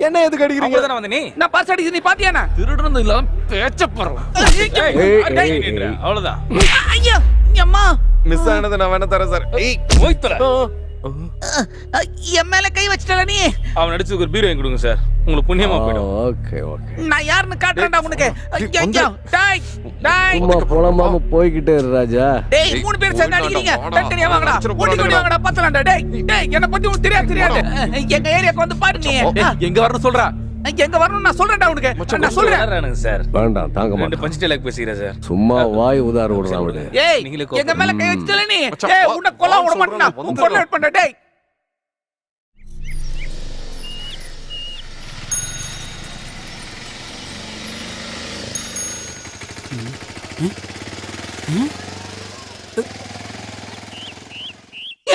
என்ன எதுக்கு அடிக்கிறீங்க?
தானே வந்து நீ
நான் பர்ஸ் அடிக்குது, நீ பாத்தியானா?
திருடுறது இல்லாம பேச்ச போறோம்.
அவ்வளவுதான்.
ஐயோ அம்மா,
மிஸ் ஆனது நான் வேணா தரேன் சார். ஏய்
போய்த்தல.
என் மேல கை வச்சிட்டல நீ.
அவன் அடிச்சதுக்கு ஒரு பீர் வாங்கி கொடுங்க சார், உங்களுக்கு புண்ணியமா போயிடும்.
Okay okay.
நான் யாருன்னு காட்டுறேன்டா உனக்கு. ஐயோ டேய் டேய்.
சும்மா புலம்பாம போய்கிட்டே இரு ராஜா.
டேய் 3 பேர் சேர்ந்து அடிக்கிறீங்க. தட்டனியா வாங்கடா. ஓடி வாங்கடா, பத்தலாம்டா. டேய் டேய், என்ன பத்தி உனக்கு தெரியாது. எங்க ஏரியாக்கு வந்து பாரு நீ.
எங்க வரணும் சொல்றா?
எங்க வரணும் நான் சொல்றேன்டா உனக்கு நான் சொல்றேன்
சார்
வேண்டாம் தாங்க
2
மாட்டேன்.
பஞ்ச் டைலாக் பேசிக்கிறேன் சார்.
சும்மா வாய் உதார விடுறான் அவனு.
ஏய்
நீங்களே
எங்க மேல கை வச்சல நீ
மச்சான்,
ஏய்
வா,
உன்னை கொல்ல விட
சொல்றேன்,
மாட்டேன்
வந்துடுறேன்.
கொல்ல வெயிட் பண்ண டேய்.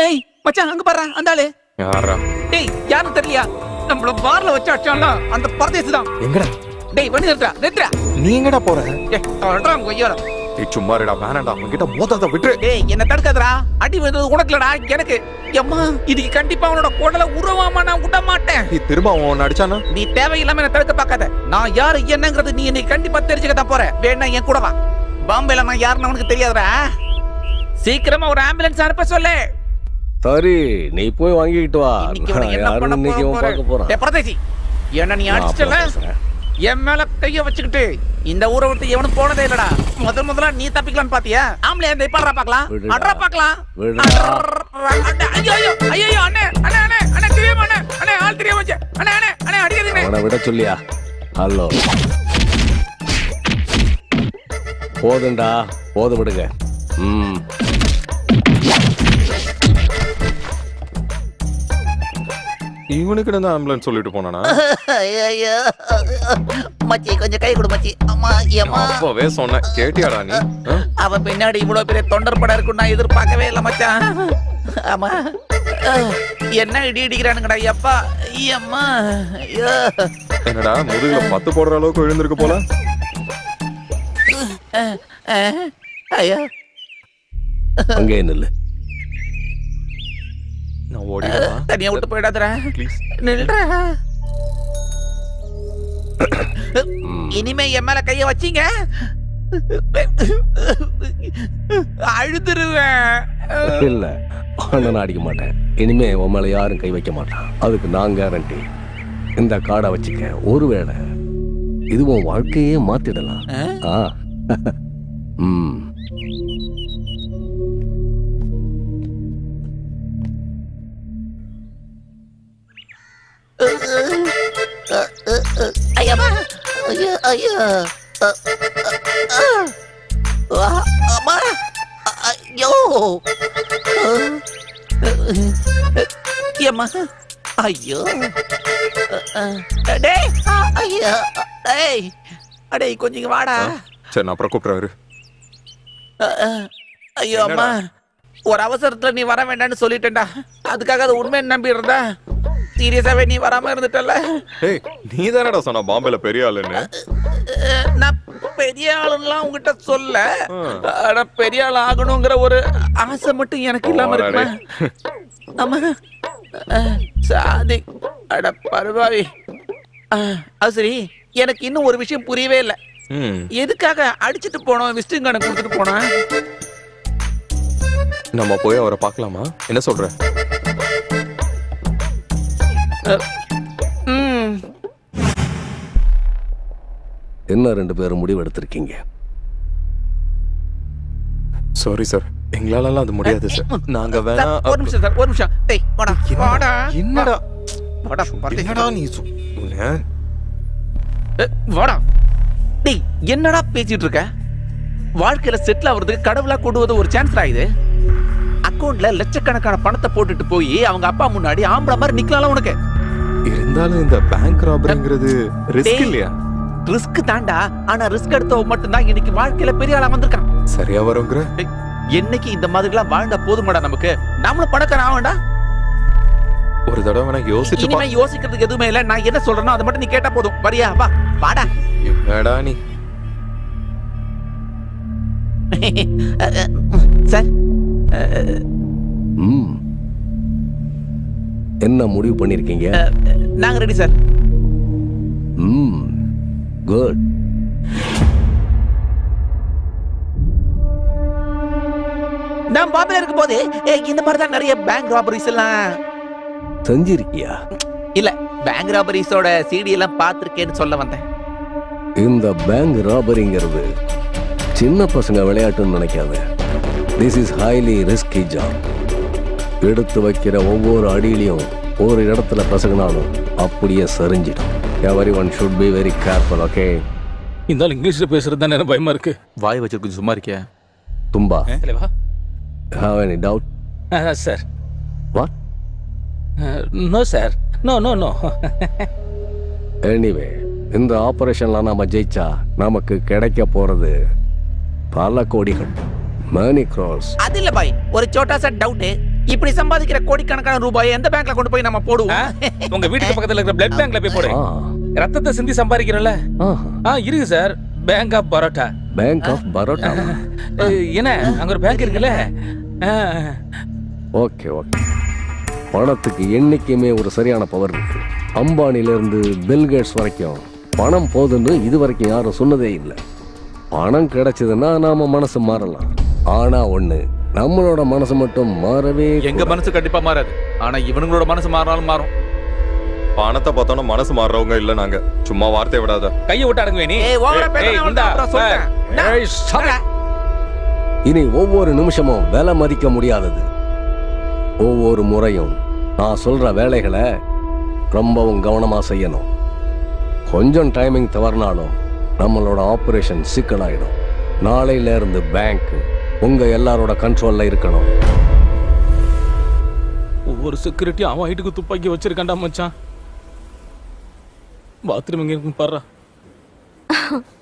ஏய் மச்சான் அங்க பாரு அந்த ஆளு.
யாரா
டேய் யாரும் தெரியலையா? நம்மள பார்ல வச்சு அடிச்சான்ல அந்த பரதேசி தான்.
எங்கடா
டேய் வண்டி நிறுத்துடா.
நீ எங்கடா போற?
ஏய் அவன்றான் கொய்யாரா.
ஏய் சும்மா இருடா, வேணாம்டா, அவன்கிட்ட மோதாத விட்டு.
டேய் என்ன தடுக்காதடா. அடி வந்தது உனக்கு இல்லடா எனக்கு. அம்மா இதுக்கு கண்டிப்பா அவனோட குடல உருவாம நான் விட மாட்டேன்.
நீ திரும்ப அவன் அடிச்சானா?
நீ தேவையில்லாம என்ன தடுக்க பார்க்காத. நான் யாரு என்னங்கிறது நீ என்னை கண்டிப்பா தெரிஞ்சுக்க தான் போற. வேணா என் கூட வா. பாம்பேல நான் யாருன்னு அவனுக்கு தெரியாதுடா. சீக்கிரமா ஒரு ஆம்புலன்ஸ் அனுப்ப சொல்லு.
சரி நீ போய் வாங்கிட்டு வா.
இன்னைக்கு இவனை
நான்
என்ன பண்ண
யாருன்னு இன்னைக்கு இவன் பார்க்க போறான்.
டேய் பரதேசி என்ன நீ
நான்
அடிச்சல
அப்புறம் பேசுறேன்.
என் மேல கைய வச்சுக்கிட்டு இந்த ஊரை விட்டு எவனும் போனதே இல்லடா. முதல்ல நீ தப்பிக்கலாம்னு பாத்தியா? ஆம்பளை இந்த இப்பறா பார்க்கலாம்.
விடுடா.
அட்ரா பார்க்கலாம்.
விடுடா.
ஐயோ ஐயோ அண்ணே அண்ணே அண்ணே அண்ணே தெரியாம அண்ணே அண்ணே ஆள் தெரியாம வச்சே அண்ணே அண்ணே அண்ணே அடிக்காதீங்க.
அவனை விட சொல்லியா? ஹலோ போதுண்டா, போதும் விடுங்க.
இவனுக்கு தான் ஆம்புலன்ஸ் சொல்லிட்டு போனானா?
ஐயோ மச்சி கொஞ்சம் கை கொடு மச்சி. அம்மா ஏம்மா
அப்பவே சொன்னேன், கேட்டியாடா நீ?
அவன் பின்னாடி இவ்வளவு பெரிய தொண்டர் படம் இருக்கும் நான் எதிர்பார்க்கவே இல்லை மச்சான். ஆமா என்ன இடி இடிக்கிறானுங்கடா எப்பா அம்மா. ஐயோ
என்னடா முதுகுல 10 போடுற அளவுக்கு விழுந்திருக்கு போல.
ஐயோ
அங்கே நில்லு.
நான் ஓடிடவா?
தனியா விட்டு போயிடாதடா.
ப்ளீஸ்.
நில்றா. இனிமே என் மேல கைய வச்சீங்க அழுதுருவேன்.
இல்ல நான் அடிக்க மாட்டேன். இனிமே உன் மேல யாரும் கை வைக்க மாட்டான். அதுக்கு நான் கேரண்டி. இந்த காடை வச்சுக்க, ஒருவேளை இது உன் வாழ்க்கையே மாத்திடலாம். ஆ. ம்.
ஐயம்மா ஐயோ ஐயோ அம்மா ஐயோ ஏம்மா ஐயோ டேய் ஐயோ டேய் அடே கொஞ்சம் இங்க வாடா.
சரி நான் அப்புறம் கூப்பிடுறாரு.
ஐயோ அம்மா ஒரு அவசரத்துல நீ வர வேண்டாம்னு சொல்லிட்டேன்டா. அதுக்காக அது உண்மையை நம்பி இருந்தா சீரியஸாவே நீ வராம இருந்துட்டல.
ஏய் நீ தானடா சொன்ன பாம்பேல பெரிய ஆளுன்னு?
நான் பெரிய ஆளுலாம் உங்ககிட்ட சொல்ல. ஆனா பெரிய ஆள் ஆகணுங்கிற ஒரு ஆசை மட்டும் எனக்கு இல்லாம இருக்குமா? ஆமா சாதி அட பரவாயி. அது சரி எனக்கு இன்னும் ஒரு விஷயம் புரியவே இல்லை. எதுக்காக அடிச்சிட்டு போனோம் விசிட்டிங் கார்டு கொடுத்துட்டு போனோம்?
நம்ம போய் அவரை பார்க்கலாமா? என்ன சொல்ற?
என்ன 2 பேரும் முடிவு எடுத்திருக்கீங்க?
சாரி சார், எங்களால அது முடியாது சார். நாங்க வேணா
ஒரு நிமிஷம் சார் ஒரு நிமிஷம். டேய் வாடா வாடா
என்னடா
வாடா
என்னடா நீ
வாடா. டேய் என்னடா பேசிட்டு இருக்க? வாழ்க்கையில செட்டில் ஆகுறதுக்கு கடவுளா கொண்டு வந்து ஒரு சான்ஸ் ஆகுது. அக்கவுண்ட்ல லட்சக்கணக்கான பணத்தை போட்டுட்டு போய் அவங்க அப்பா முன்னாடி ஆம்பளை மாதிரி நிக்கலாம் உனக்கு.
இருந்தாலும் இந்த பேங்க் ராபரிங்கிறது ரிஸ்க் இல்லையா?
ரிஸ்க் தாண்டா. ஆனா ரிஸ்க் எடுத்தவ மட்டும் தான் இன்னைக்கு வாழ்க்கையில பெரிய ஆளா வந்திருக்கான்.
சரியா வருங்கிற?
என்னைக்கு இந்த மாதிரி எல்லாம் வாழ்ந்தா போதுமாடா நமக்கு? நம்மளும் பணக்காரன் ஆவண்டா.
ஒரு தடவை வேணா யோசிச்சு
இனிமே யோசிக்கிறதுக்கு எதுவுமே இல்ல. நான் என்ன சொல்றேனோ அதை மட்டும் நீ கேட்டா போதும். வரியா? வா வாடா.
என்னடா நீ?
சார்
என்ன முடிவு பண்ணிருக்கீங்க?
நாங்க ரெடி சார்.
குட்.
நான் பாம்பேல இருக்கும் போது இந்த மாதிரி தான் நிறைய பேங்க் ராபரிஸ் எல்லாம்
செஞ்சிருக்கியா?
இல்ல பேங்க் ராபரிஸோட சிடி எல்லாம் பார்த்திருக்கேன்னு சொல்ல வந்தேன்.
இந்த பேங்க் ராபரிங்கிறது சின்ன பசங்க விளையாட்டுன்னு நினைக்காத. This is highly risky job. எடுத்து வைக்கிற ஒவ்வொரு அடியிலையும் ஒரு இடத்துல பசங்கனாலும் அப்படியே சரிஞ்சிடும். everyone should be very careful, okay?
இந்த இங்கிலீஷ்ல பேசுறது தான் எனக்கு பயமா இருக்கு.
வாய் வச்சு கொஞ்சம் சும்மா இருக்கியா?
Tumba,
தலைவா.
have any doubt?
சார்.
What?
No sir. No.
Anyway, இந்த ஆபரேஷன்ல நாம ஜெயிச்சா நமக்கு கிடைக்க போறது பல கோடிகள், many crores.
அது இல்ல பாய், ஒரு சோட்டா சார் டவுட். இப்படி சம்பாதிக்கிற கோடிக்கணக்கான ரூபாயை எந்த பேங்க்ல கொண்டு போய் நம்ம போடுவோம்?
உங்க வீட்டுக்கு பக்கத்துல இருக்கிற பிளட் பேங்க்ல போய் போடு.
ஆ,
ரத்தத்தை சிந்தி சம்பாதிக்கிறோம்ல.
ஆஹா.
இருக்கு sir. Bank of parotta.
Bank of parotta.
என்ன அங்க ஒரு பேங்க் இருக்குல்ல?
ஓகே. பணத்துக்கு என்னைக்குமே ஒரு சரியான பவர் இருக்கு. அம்பானில இருந்து பில்கேட்ஸ் வரைக்கும் பணம் போதுன்னு இது வரைக்கும் யாரும் சொன்னதே இல்லை. பணம் கிடைச்சதுன்னா நாம மனசு மாறலாம். ஆனா ஒண்ணு, நம்மளோட மனசு மட்டும் மாறவே
எங்க மனசு கண்டிப்பா மாறாது. ஆனா இவனுங்களோட மனசு மாறினாலும் மாறும்.
பணத்தை பார்த்தோன்னா மனசு மாறுறவங்க இல்ல நாங்க. சும்மா வார்த்தை விடாத.
கையை விட்டு அடங்குவே நீ.
ஏய் ஓவரா பேசுறேன் அப்புறம் சொல்றேன்.
இனி ஒவ்வொரு நிமிஷமும் விலை மதிக்க முடியாதது. ஒவ்வொரு முறையும் நான் சொல்ற வேலைகளை ரொம்பவும் கவனமா செய்யணும். கொஞ்சம் டைமிங் தவறினாலும் நம்மளோட ஆபரேஷன் சிக்கலாயிடும். நாளையில இருந்து பேங்க் உங்க எல்லாரோட கண்ட்ரோல்ல இருக்கணும்.
ஒவ்வொரு செக்யூரிட்டி அவன் ஹைட்டுக்கு துப்பாக்கி வச்சிருக்கான்டா மச்சான். பாத்ரூம் எங்க இருக்கு பாரு.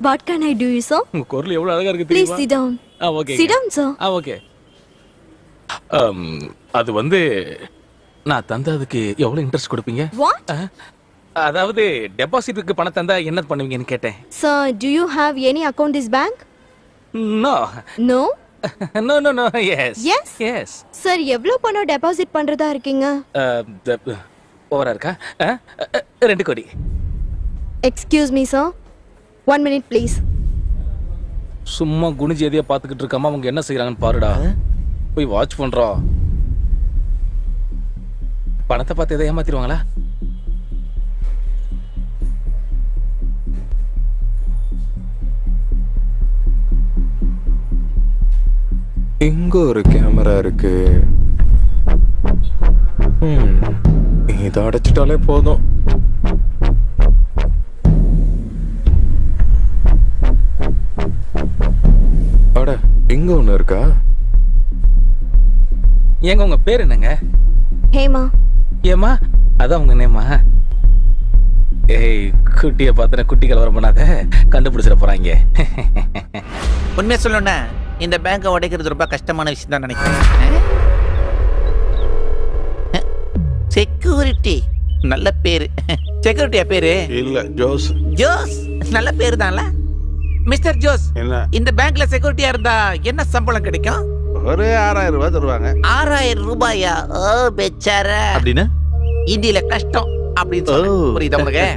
What can I do, sir?
உங்க குரல் எவ்வளவு அழகா இருக்கு
Please
தெரியுமா?
sit down.
Okay.
Sit down, sir.
Okay. அது வந்து நான் தந்ததுக்கு எவ்வளவு இன்ட்ரெஸ்ட் கொடுப்பீங்க?
What?
அதாவது டெபாசிட்டுக்கு பணம் தந்தா என்ன பண்ணுவீங்கன்னு கேட்டேன்.
Sir, do you have any account this bank?
No.
No?
No. Yes.
Yes?
Yes.
Sir, எவ்வளவு பணம் டெபாசிட் பண்றதா இருக்கீங்க?
ஓவரா இருக்கா? 2 கோடி.
Excuse me, sir. 1 minute, please.
சும்மா குனிஞ்சு எதையா பார்த்துக்கிட்டு இருக்காம அவங்க என்ன செய்யறாங்கன்னு பாருடா. போய் வாட்ச் பண்றோம். பணத்தை பார்த்து எதை ஏமாத்திடுவாங்களா?
இங்க ஒரு கேமரா இருக்கு. இதை அடைச்சிட்டாலே போதும். அட இங்க ஒண்ணு இருக்கா?
ஏங்க உங்க பேர் என்னங்க?
ஹேமா.
ஏமா அதான் உங்க நேமா? ஏய் குட்டியை பார்த்தன குட்டி கலவரம் பண்ணாத, கண்டுபிடிச்சிட போறாங்க.
உண்மையை சொல்லணும்னா இந்த பேங்கை உடைக்கிறது ரொம்ப கஷ்டமான விஷயம் தான் நினைக்கிறேன். செக்யூரிட்டி நல்ல பேரு. செக்யூரிட்டியா பேரு?
இல்ல ஜோஸ்.
ஜோஸ் நல்ல பேரு தான்ல. மிஸ்டர் ஜோஸ்,
என்ன?
இந்த பேங்க்ல செக்யூரிட்டியா இருந்தா என்ன சம்பளம் கிடைக்கும்?
ஒரு 6000 ரூபாய் தருவாங்க.
6000 ரூபாயா? ஓ பெச்சாரா.
அப்படின்னு
இந்தியில கஷ்டம் அப்படின்னு சொல்றேன். புரியுதா உங்களுக்கு?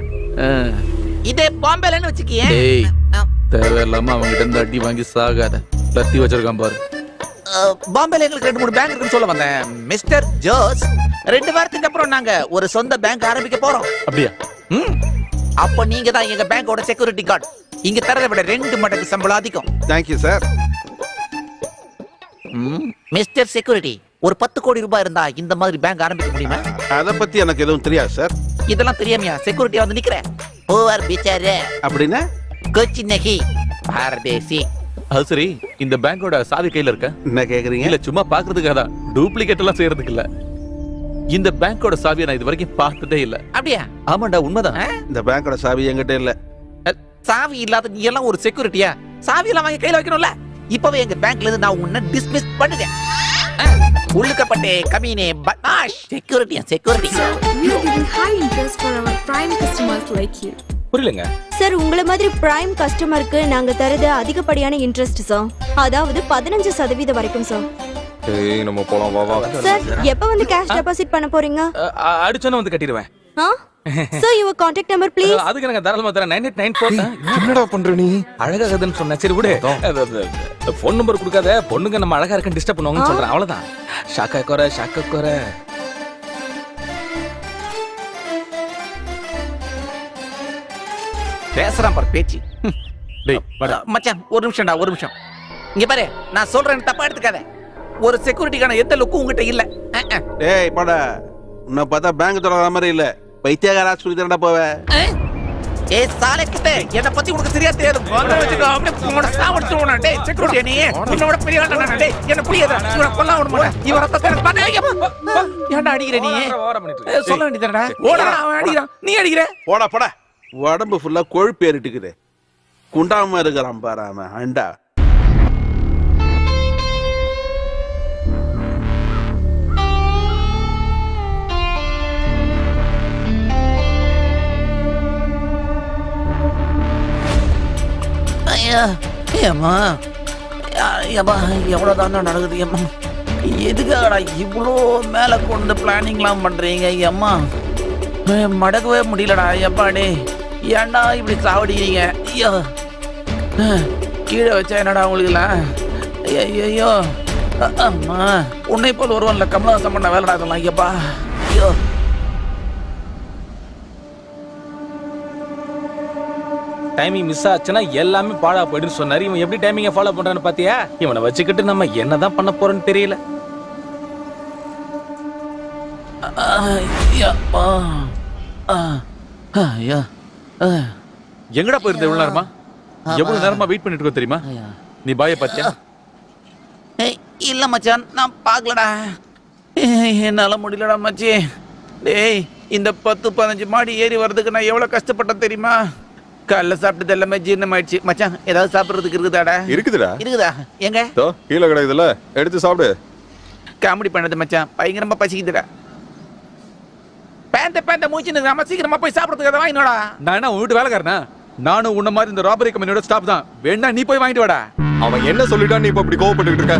இதே பாம்பேலன்னு வச்சுக்கியே.
டேய், தேவையில்லாம அவங்ககிட்ட இருந்து அடி வாங்கி சாகாத. கத்தி வச்சிருக்கான் பாரு.
பாம்பேல எங்களுக்கு 2-3 பேங்க் இருக்குன்னு சொல்ல வந்தேன். மிஸ்டர் ஜோஸ், 2 வாரத்துக்கு அப்புறம் நாங்க ஒரு சொந்த பேங்க் ஆரம்பிக்க போறோம்.
அப்படியா?
அப்ப நீங்க தான் எங்க பேங்கோட செக்யூரிட்டி கார்டு. இங்க தரதை விட 2 மடங்கு சம்பளம் அதிகம்.
Thank you sir.
மிஸ்டர் செக்யூரிட்டி, ஒரு 10 கோடி ரூபாய் இருந்தா இந்த மாதிரி பேங்க் ஆரம்பிக்க முடியுமா?
அதை பத்தி எனக்கு எதுவும் தெரியாது சார்.
இதெல்லாம் தெரியாமையா செக்யூரிட்டியா வந்து நிக்கிறேன்? ஓவர் பிச்சாரே
அப்படின்னா
கோச்சி நகி பாரதேசி.
அது சரி, இந்த பேங்கோட சாவி கையில இருக்க?
என்ன கேக்குறீங்க?
இல்ல சும்மா பாக்குறதுக்காக தான். டூப்ளிகேட் எல்லாம் செய்யறதுக்கு இல்ல. இந்த பேங்கோட சாவியை நான் இது வரைக்கும் பார்த்ததே இல்ல.
அப்படியா?
ஆமாண்டா, உண்மைதான்.
இந்த பேங்கோட சாவி என்கிட்ட இல்ல.
சாவி இல்லாத நீ எல்லாம் ஒரு செக்யூரிட்டியா? சாவி எல்லாம் வாங்கி கையில வைக்கணும்ல. இப்பவே எங்க பேங்க்ல இருந்து நான் உன்னை டிஸ்மிஸ் பண்ணிட்டேன். உள்ளுக்கப்பட்டே கமீனே பத்மாஷ். செக்யூரிட்டியா security.
We are giving high interest for our prime customers like you.
புரியலங்க.
சார், உங்களை மாதிரி பிரைம் கஸ்டமருக்கு நாங்க தரது அதிகப்படியான இன்ட்ரெஸ்ட் சார். அதாவது 15% வரைக்கும் சார்.
ஏய் நம்ம போலாம், வா வா.
சார், எப்ப வந்து கேஷ் டெபாசிட் பண்ண போறீங்க?
அடிச்சோன்னு வந்து கட்டிடுவேன்.
Sir, your contact number please.
அதுக்கு எனக்கு தாராளமா தரேன். 9894.
என்னடா பண்ற நீ?
அழகாகதுன்னு சொன்னேன். சரி விடு. ஃபோன் நம்பர் கொடுக்காத. பொண்ணுங்க நம்ம அழகா இருக்குன்னு டிஸ்டர்ப் பண்ணுவாங்கன்னு சொல்றேன். அவ்வளவுதான். ஷாக்கா கோர.
பேசுறான் பாரு பேச்சு.
டேய், வாடா.
மச்சான் ஒரு நிமிஷம். இங்க பாரு, நான் சொல்றேன் தப்பா எடுத்துக்காத. ஒரு செக்யூரிட்டிக்கான எந்த லுக்கும் உங்ககிட்ட இல்ல.
டேய் போடா. உன்னை பார்த்தா பேங்க் தொடர மாதிரி இல்ல. பைத்தியகார ஆஸ்பத்திரி தானடா போவே.
ஏய் சாலே குட்டே என்ன பத்தி உனக்கு தெரியாது அப்படியே உன்னோட சாவடிச்சுடுவா டேய் செக்யூரிட்டி நீ உன்னோட பெரிய ஆளா நான் டேய் என்ன புரியாத இவரை கொல்ல விட மாட்டேன் இவரை பக்கம் பாத்து ஏன்டா அடிக்கிற நீ சொல்ல வேண்டியதுடா ஓடா அவன் அடிக்கிறான் நீ அடிக்கிற
போடா உடம்பு ஃபுல்லா கொழுப்பு ஏறிட்டுக்குது குண்டாம இருக்கிறான் பாரு அவன் அண்டா.
ஐயா ஏம்மா ஏம்மா எவ்வளோதான் நடக்குது ஏம்மா எதுக்காகடா இவ்வளோ மேலே கொண்டு பிளானிங்லாம் பண்ணுறீங்க அம்மா மடக்கவே முடியலடா எப்பாடி ஏன்டா இப்படி சாவடிக்கிறீங்க ஐயோ கீழே வச்சா என்னடா உங்களுக்குலாம் ஐயோ அம்மா உன்னை போல் ஒருவன்ல கமலஹாசன் பண்ண வேலைடா இதெல்லாம் ஐயப்பா ஐயோ
டைமிங் மிஸ் ஆச்சுன்னா எல்லாமே பாழா போயிடுன்னு சொன்னாரு. இவன் எப்படி டைமிங்கை ஃபாலோ பண்றான்னு பாத்தியா? இவனை வச்சுக்கிட்டு நம்ம என்னதான் பண்ண போறோம்னு தெரியல.
எங்கடா போயிருந்த இவ்வளவு நேரமா? எவ்வளவு நேரமா வெயிட் பண்ணிட்டு இருக்கோம் தெரியுமா? நீ பாய பாத்தியா?
இல்ல மச்சான் நான் பார்க்கலடா. என்னால முடியலடா மச்சி. டேய் இந்த 10-15 மாடி ஏறி வர்றதுக்கு நான் எவ்வளவு கஷ்டப்பட்டேன் தெரியுமா? காலைல சாப்பிட்டது எல்லாமே ஜீரணமாயிடுச்சு. மச்சான் ஏதாவது சாப்பிடுறதுக்கு இருக்குதாடா? இருக்குதா எங்க
கீழே கிடைக்குதுல எடுத்து சாப்பிடு.
காமெடி பண்ணது மச்சான் பயங்கரமா பசிக்குதுடா. பேந்த மூச்சுன்னு நம்ம சீக்கிரமா போய் சாப்பிடுறதுக்கு அதை வாங்கினோடா.
நான் என்ன உன் வீட்டு வேலைக்காரனா? நானும் உன்ன மாதிரி இந்த ராபரி கம்பெனியோட ஸ்டாப் தான். வேணா நீ போய் வாங்கிட்டு வாடா.
அவன் என்ன சொல்லிட்டான் நீ இப்ப இப்படி கோவப்பட்டுக்கிட்டு இருக்க?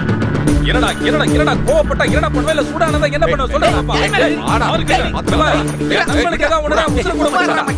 என்னடா கோவப்பட்டா என்னடா பண்ணுவ? இல்ல சூடானதா என்ன பண்ணுவ சொல்லுடா. நண்பனுக்கு ஏதாவது ஒண்ணுனா உசுர கூட மாட்டான்.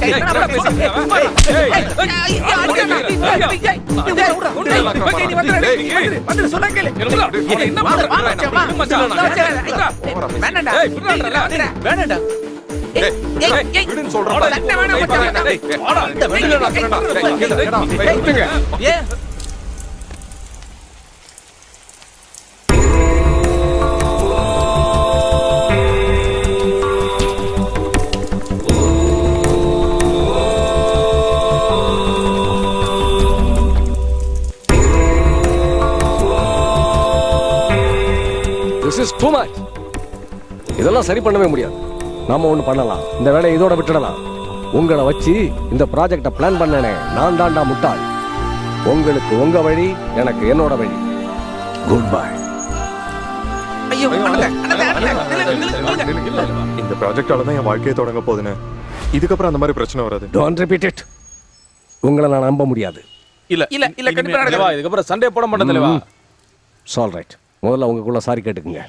இதெல்லாம் சரி பண்ணவே முடியாது. நாம ஒண்ணு பண்ணலாம். இந்த வேலையை இதோட விட்டுடலாம். உங்களை வச்சு இந்த ப்ராஜெக்ட பிளான் பண்ணனே நான் தாண்டா முட்டாள். உங்களுக்கு உங்க வழி, எனக்கு என்னோட வழி. Good bye.
இந்த ப்ராஜெக்டால தான் என் வாழ்க்கையை தொடங்க போகுதுன்னு. இதுக்கப்புறம் அந்த மாதிரி பிரச்சனை வராது.
Don't repeat it. உங்களை நான் நம்ப முடியாது.
இல்ல கண்டிப்பா நடக்கவா? இதுக்கப்புறம் சண்டே போட மாட்டேன் தலைவா.
சால் ரைட். முதல்ல உங்களுக்குள்ள சாரி கேட்டுக்குங்க.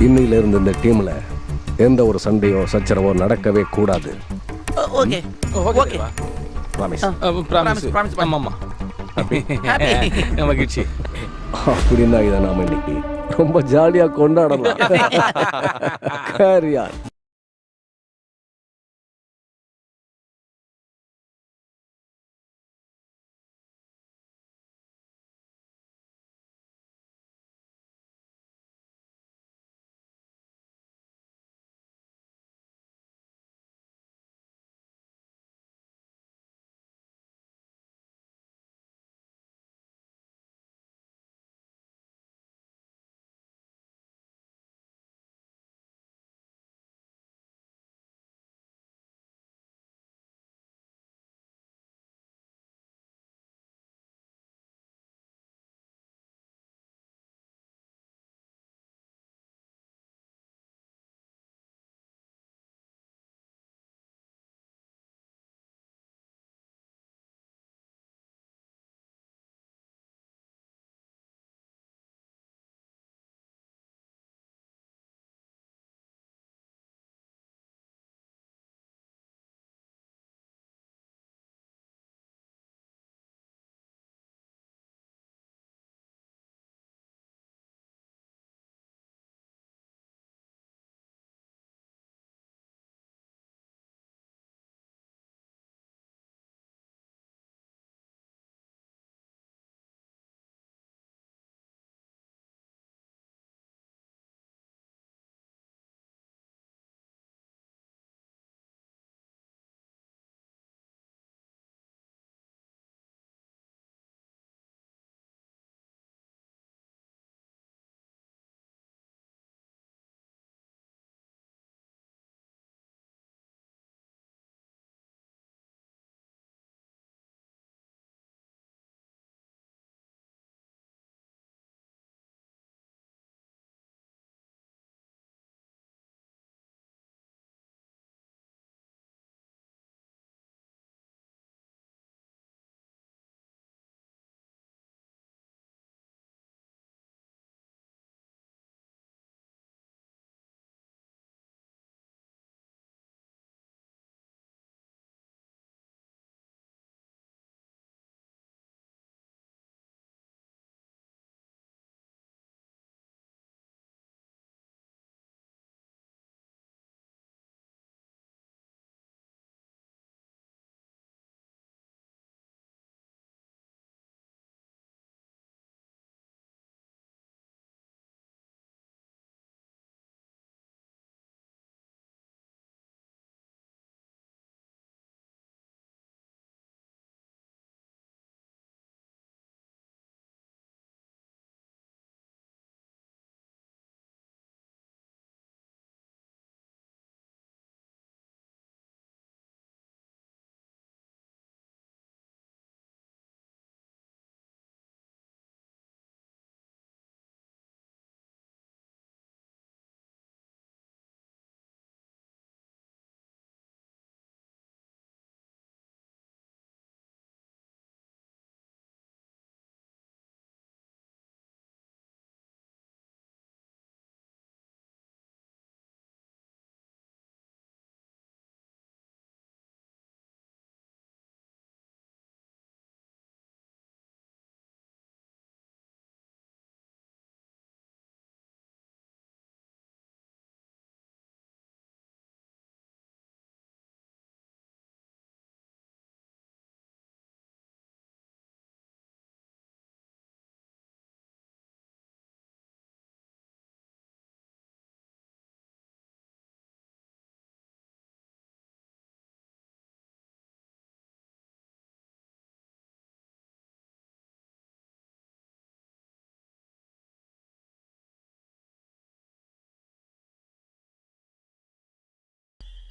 இன்னையில இருந்து இந்த டீம்ல எந்த ஒரு சண்டையோ சச்சரவோ நடக்கவே கூடாது.
Okay okay
promise. ஆமாமா மகிழ்ச்சி.
அப்படின்னா இதை நாம இன்னைக்கு ரொம்ப ஜாலியா கொண்டாடலாம். கேரியா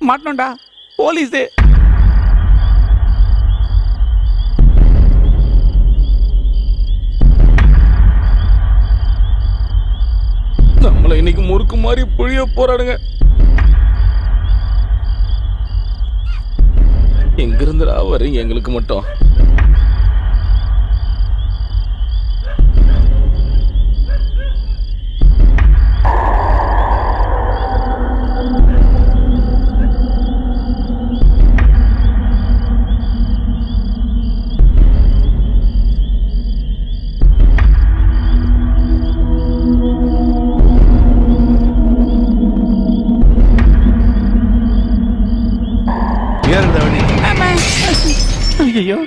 மாட்டணும்டா போலீஸு. நம்மள இன்னைக்கு முறுக்கு மாதிரி புழிய போறாடுங்க. எங்க இருந்துடா வரீங்க எங்களுக்கு மட்டும்?
ஏறுத வண்டி.
ஐயோ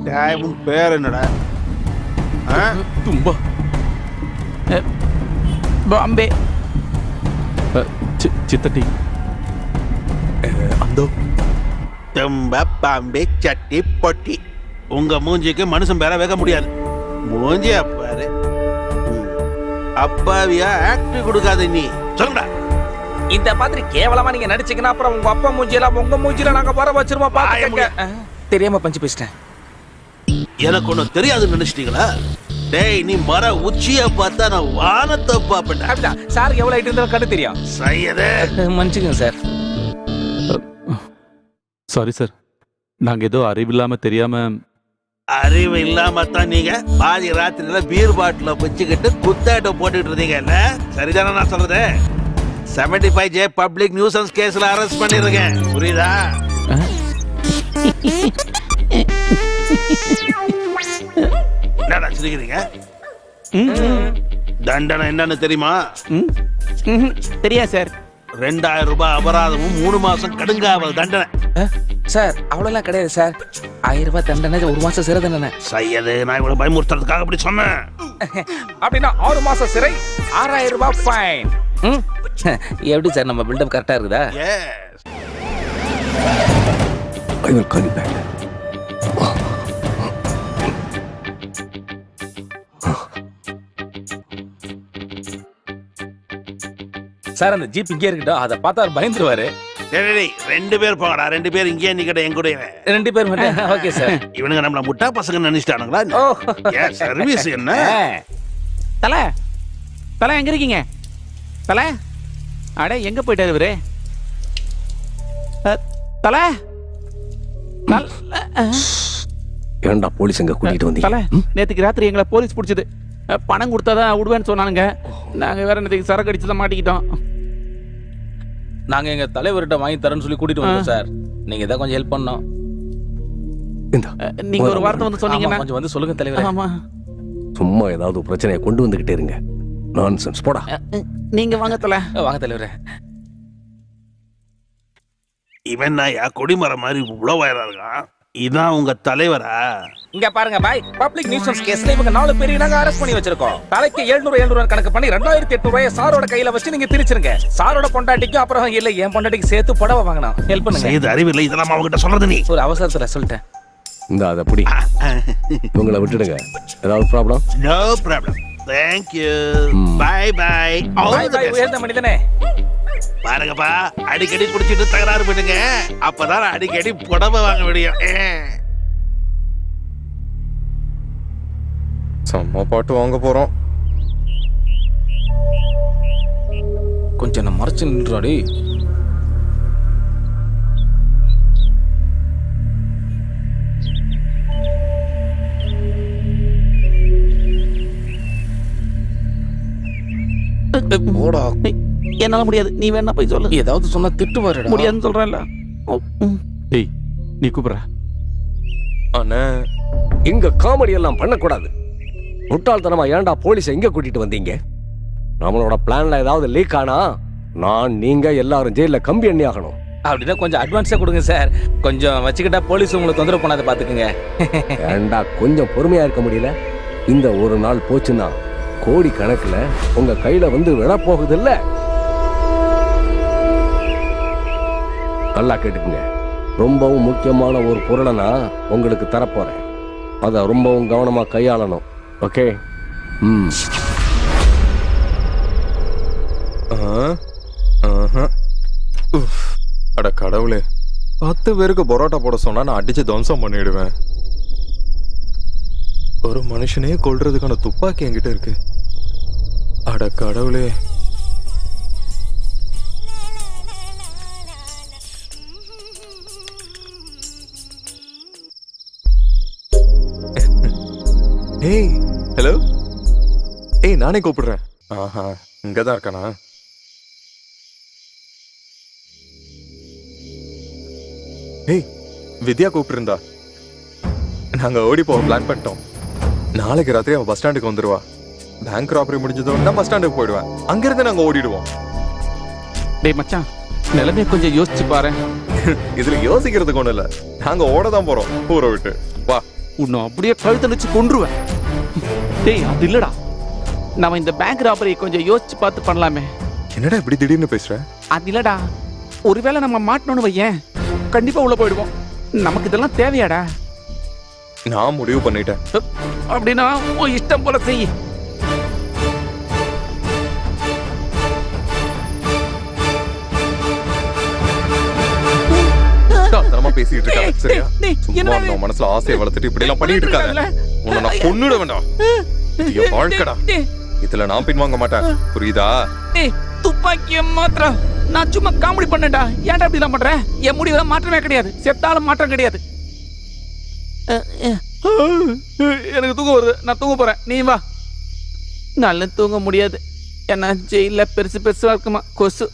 டேய், உன் பேர் என்னடா? ஆ?
தும்பா பாம்பே
சித்தட்டி அந்தோ
தும்ப பாம்பே சட்டி பொட்டி. உங்க மூஞ்சிக்கு மனுஷன் பேர வைக்க முடியாது. மூஞ்சி அப்பாரு. அப்பாவியா ஆக்ட் கொடுக்காத நீ. சொல்லுடா.
இந்த மாதிரி கேவலமா நீங்க நடிச்சீங்கன்னா அப்புறம் உங்க அப்பா மூஞ்சியெல்லாம் உங்க மூஞ்சில நாங்க வர வச்சிருவோம். பாத்துக்கங்க. தெரியாம பஞ்சு பேசிட்டேன்.
எனக்கு ஒண்ணும் தெரியாதுன்னு நினைச்சிட்டீங்களா? டேய், நீ மர உச்சிய பார்த்தா நான் வானத்தை பாப்பேன்.
அப்படிதான் சார் எவ்வளவு ஐட்டு இருந்தாலும் கண்டு தெரியும்.
சையதே,
மன்னிச்சுக்கங்க சார்.
சாரி சார், நாங்க ஏதோ அறிவில்லாம தெரியாம.
அறிவு இல்லாம தான் நீங்க பாதி ராத்திரில பீர் பாட்டில வச்சுக்கிட்டு குத்தாட்ட போட்டுட்டு இருந்தீங்கல்ல? சரிதானே நான் சொல்றது? 75J பப்ளிக் நியூசன்ஸ் கேஸ்ல அரெஸ்ட் பண்ணிருக்கேன். புரியுதா? என்னடா சிரிக்கிறீங்க? தண்டனை என்னன்னு தெரியுமா?
தெரியா சார்?
2000 ரூபாய் அபராதமும் 3 மாசம் கடுங்காவல் தண்டனை.
சார் அவ்வளவுலாம் கிடையாது சார். 1000 ரூபாய் தண்டனை, 1 மாசம் சிறை தண்டனை.
சையது, நான் இவ்வளவு பயமுறுத்துறதுக்காக அப்படி சொன்னேன்.
அப்படின்னா 6 மாசம் சிறை, 6000 ரூபாய் ஃபைன். எப்படி சார் நம்ம பில்டப் கரெக்டா இருக்குதா?
Yes.
I will call you back.
Sir அந்த ஜீப் இங்கே இருக்கட்டும். அதை பார்த்தா அவர் பயந்துருவாரு.
டேய், 2 பேர் போங்கடா. 2 பேர் இங்கே நிக்கட என் கூட.
2 பேர் மட்டும். Okay sir.
இவனுங்க நம்மள முட்டா பசங்க நினைச்சிட்டானுங்களா?
ஓ
ஏன் சர்வீஸ் என்ன?
தல தல எங்க இருக்கீங்க? தல அட எங்க போயிட்டாரு இவரு? தல
ஏன்டா போலீஸ் எங்க கூட்டிட்டு வந்தீங்க?
தல நேத்துக்கு ராத்திரி எங்களை போலீஸ் பிடிச்சது. பணம் கொடுத்தாதான் விடுவேன்னு சொன்னானுங்க. நாங்க வேற நேற்றுக்கு சரக்கு அடிச்சுதான் மாட்டிக்கிட்டோம்.
நாங்க எங்க தலைவர்கிட்ட வாங்கி தரேன்னு சொல்லி கூட்டிட்டு வந்தோம் சார். நீங்க தான் கொஞ்சம் ஹெல்ப் பண்ணோம்.
நீங்க ஒரு வார்த்தை வந்து சொன்னீங்கன்னா
கொஞ்சம் வந்து சொல்லுங்க தலைவர்.
ஆமா,
சும்மா ஏதாவது பிரச்சனையை கொண்டு வந்துகிட்டே இருங்க. நான்சென்ஸ் போடா.
நீங்க வாங்க தல.
வாங்க தலைவரே.
இவன் நாயா கொடிமரம் மாதிரி உழவாயிரா இருக்கான். இதான் உங்க தலைவரா?
இங்க பாருங்க பாய், பப்ளிக் நியூசன்ஸ் கேஸ்ல இவங்க 4 பேரை நாங்க அரெஸ்ட் பண்ணி வச்சிருக்கோம். தலைக்கு 700 கணக்கு பண்ணி 2800 ரூபாயை சாரோட கையில வச்சு நீங்க திரிச்சிருங்க. சாரோட பொண்டாட்டிக்கு அப்புறம் இல்ல என் பொண்டாட்டிக்கு சேர்த்து புடவை வாங்கணும். ஹெல்ப் பண்ணுங்க.
இது அறிவில்லை, இதெல்லாம் அவங்ககிட்ட சொல்றது நீ.
ஒரு அவசரத்துல சொல்லிட்டேன்.
இந்த அதை புடி. இவங்களை விட்டுடுங்க. ஏதாவது problem?
No problem. Thank you. Bye bye.
Bye bye உயர்ந்த மனிதனே.
பாருங்கப்பா, அடிக்கடி குடிச்சிட்டு தகராறு பண்ணுங்க. அப்பதான் அடிக்கடி புடவை வாங்க முடியும்.
செம்ம பாட்டு வாங்க போறோம்.
கொஞ்சம் நான் மறைச்சு நின்றாடி. போடா.
என்னால முடியாது, நீ வேணா போய் சொல்லு.
ஏதாவது சொன்னா திட்டுவாருடா.
முடியாதுன்னு சொல்றேன்ல.
டேய் நீ கூப்பிடுற.
அண்ணே
இங்க காமெடி எல்லாம் பண்ணக்கூடாது. முட்டாள்தனமா ஏன்டா போலீஸை இங்க கூட்டிட்டு வந்தீங்க? நம்மளோட பிளான்ல ஏதாவது லீக் ஆனா நான் நீங்க எல்லாரும் ஜெயில கம்பி எண்ணி ஆகணும்.
அப்படின்னா கொஞ்சம் அட்வான்ஸா கொடுங்க சார். கொஞ்சம் வச்சுக்கிட்டா போலீஸ் உங்களை தொந்தரவு பண்ணாத பாத்துக்குங்க.
ஏன்டா கொஞ்சம் பொறுமையா இருக்க முடியல? இந்த ஒரு நாள் போச்சுன்னா கோடி கணக்குல உங்க கையில வந்து விழ போகுது இல்ல. நல்லா கேட்டுக்குங்க. ரொம்பவும் முக்கியமான ஒரு பொருளை நான் உங்களுக்கு தரப்போறேன். அதை ரொம்பவும் கவனமா கையாளணும். ஓகே?
அட கடவுளே, 10 பேருக்கு பரோட்டா போட சொன்னா நான் அடிச்சு துவம்சம் பண்ணிடுவேன். ஒரு மனுஷனே கொல்றதுக்கான துப்பாக்கி என்கிட்ட இருக்கு. அட கடவுளே. ஏய் ஹலோ. ஏய் நானே கூப்பிடுறேன். ஆஹா இங்கதான் இருக்கானா? ஏய் வித்யா கூப்பிட்டுருந்தா. நாங்க ஓடி போக பிளான் பண்ணிட்டோம். நாளைக்கு ராத்திரி அவன் பஸ் ஸ்டாண்டுக்கு வந்துருவா. பேங்க் ராபரி முடிஞ்சதும் நான் பஸ் ஸ்டாண்டுக்கு போயிடுவேன். அங்கிருந்து நாங்க ஓடிடுவோம்.
டேய் மச்சான், நிலைமையை கொஞ்சம் யோசிச்சு பாரு.
இதுல யோசிக்கிறதுக்கு ஒண்ணு இல்ல. நாங்க ஓட தான் போறோம் ஊரை விட்டு. வா.
உன்னை அப்படியே கழுத்தடிச்சு கொன்றுவேன். டேய் அது இல்லடா, நம்ம இந்த பேங்க் ராபரி கொஞ்சம் யோசிச்சு பார்த்து பண்ணலாமே.
என்னடா இப்படி திடீர்னு பேசுற?
அது இல்லடா, ஒருவேளை நம்ம மாட்டணும்னு வையேன், கண்டிப்பா உள்ள போயிடுவோம். நமக்கு இதெல்லாம் தேவையாடா?
நான் முடிவு பண்ணிட்டேன்.
அப்படின்னா உன் இஷ்டம் போல செய்.
தரமா பேசிட்டு இருக்காங்க. சரியா?
டேய்,
சும்மா
என்னடா
இருந்த உன் மனசுல ஆசையை வளர்த்துட்டு இப்படி எல்லாம் பண்ணிட்டு இருக்காங்க. உன்னை நான் கொன்னுட வேண்டாம். இது வாழ்க்கடா. இதுல நான் பின்வாங்க மாட்டேன். புரியுதா?
டேய் துப்பாக்கிய மாத்திரம் நான் சும்மா காமெடி பண்ணேன்டா. ஏன்டா இப்படி எல்லாம் பண்ற? என் முடிவுல மாற்றமே கிடையாது. செத்தாலும் மாற்றம் கிடையாது. எனக்கு தூக்கம் வருது, நான் தூங்க போறேன். நீ வா. நல்ல தூங்க முடியாது. ஏன்னா ஜெயில பெருசு பெருசா இருக்குமா கொசு.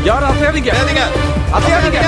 யாரும் அசையாதீங்க, அசையாதீங்க.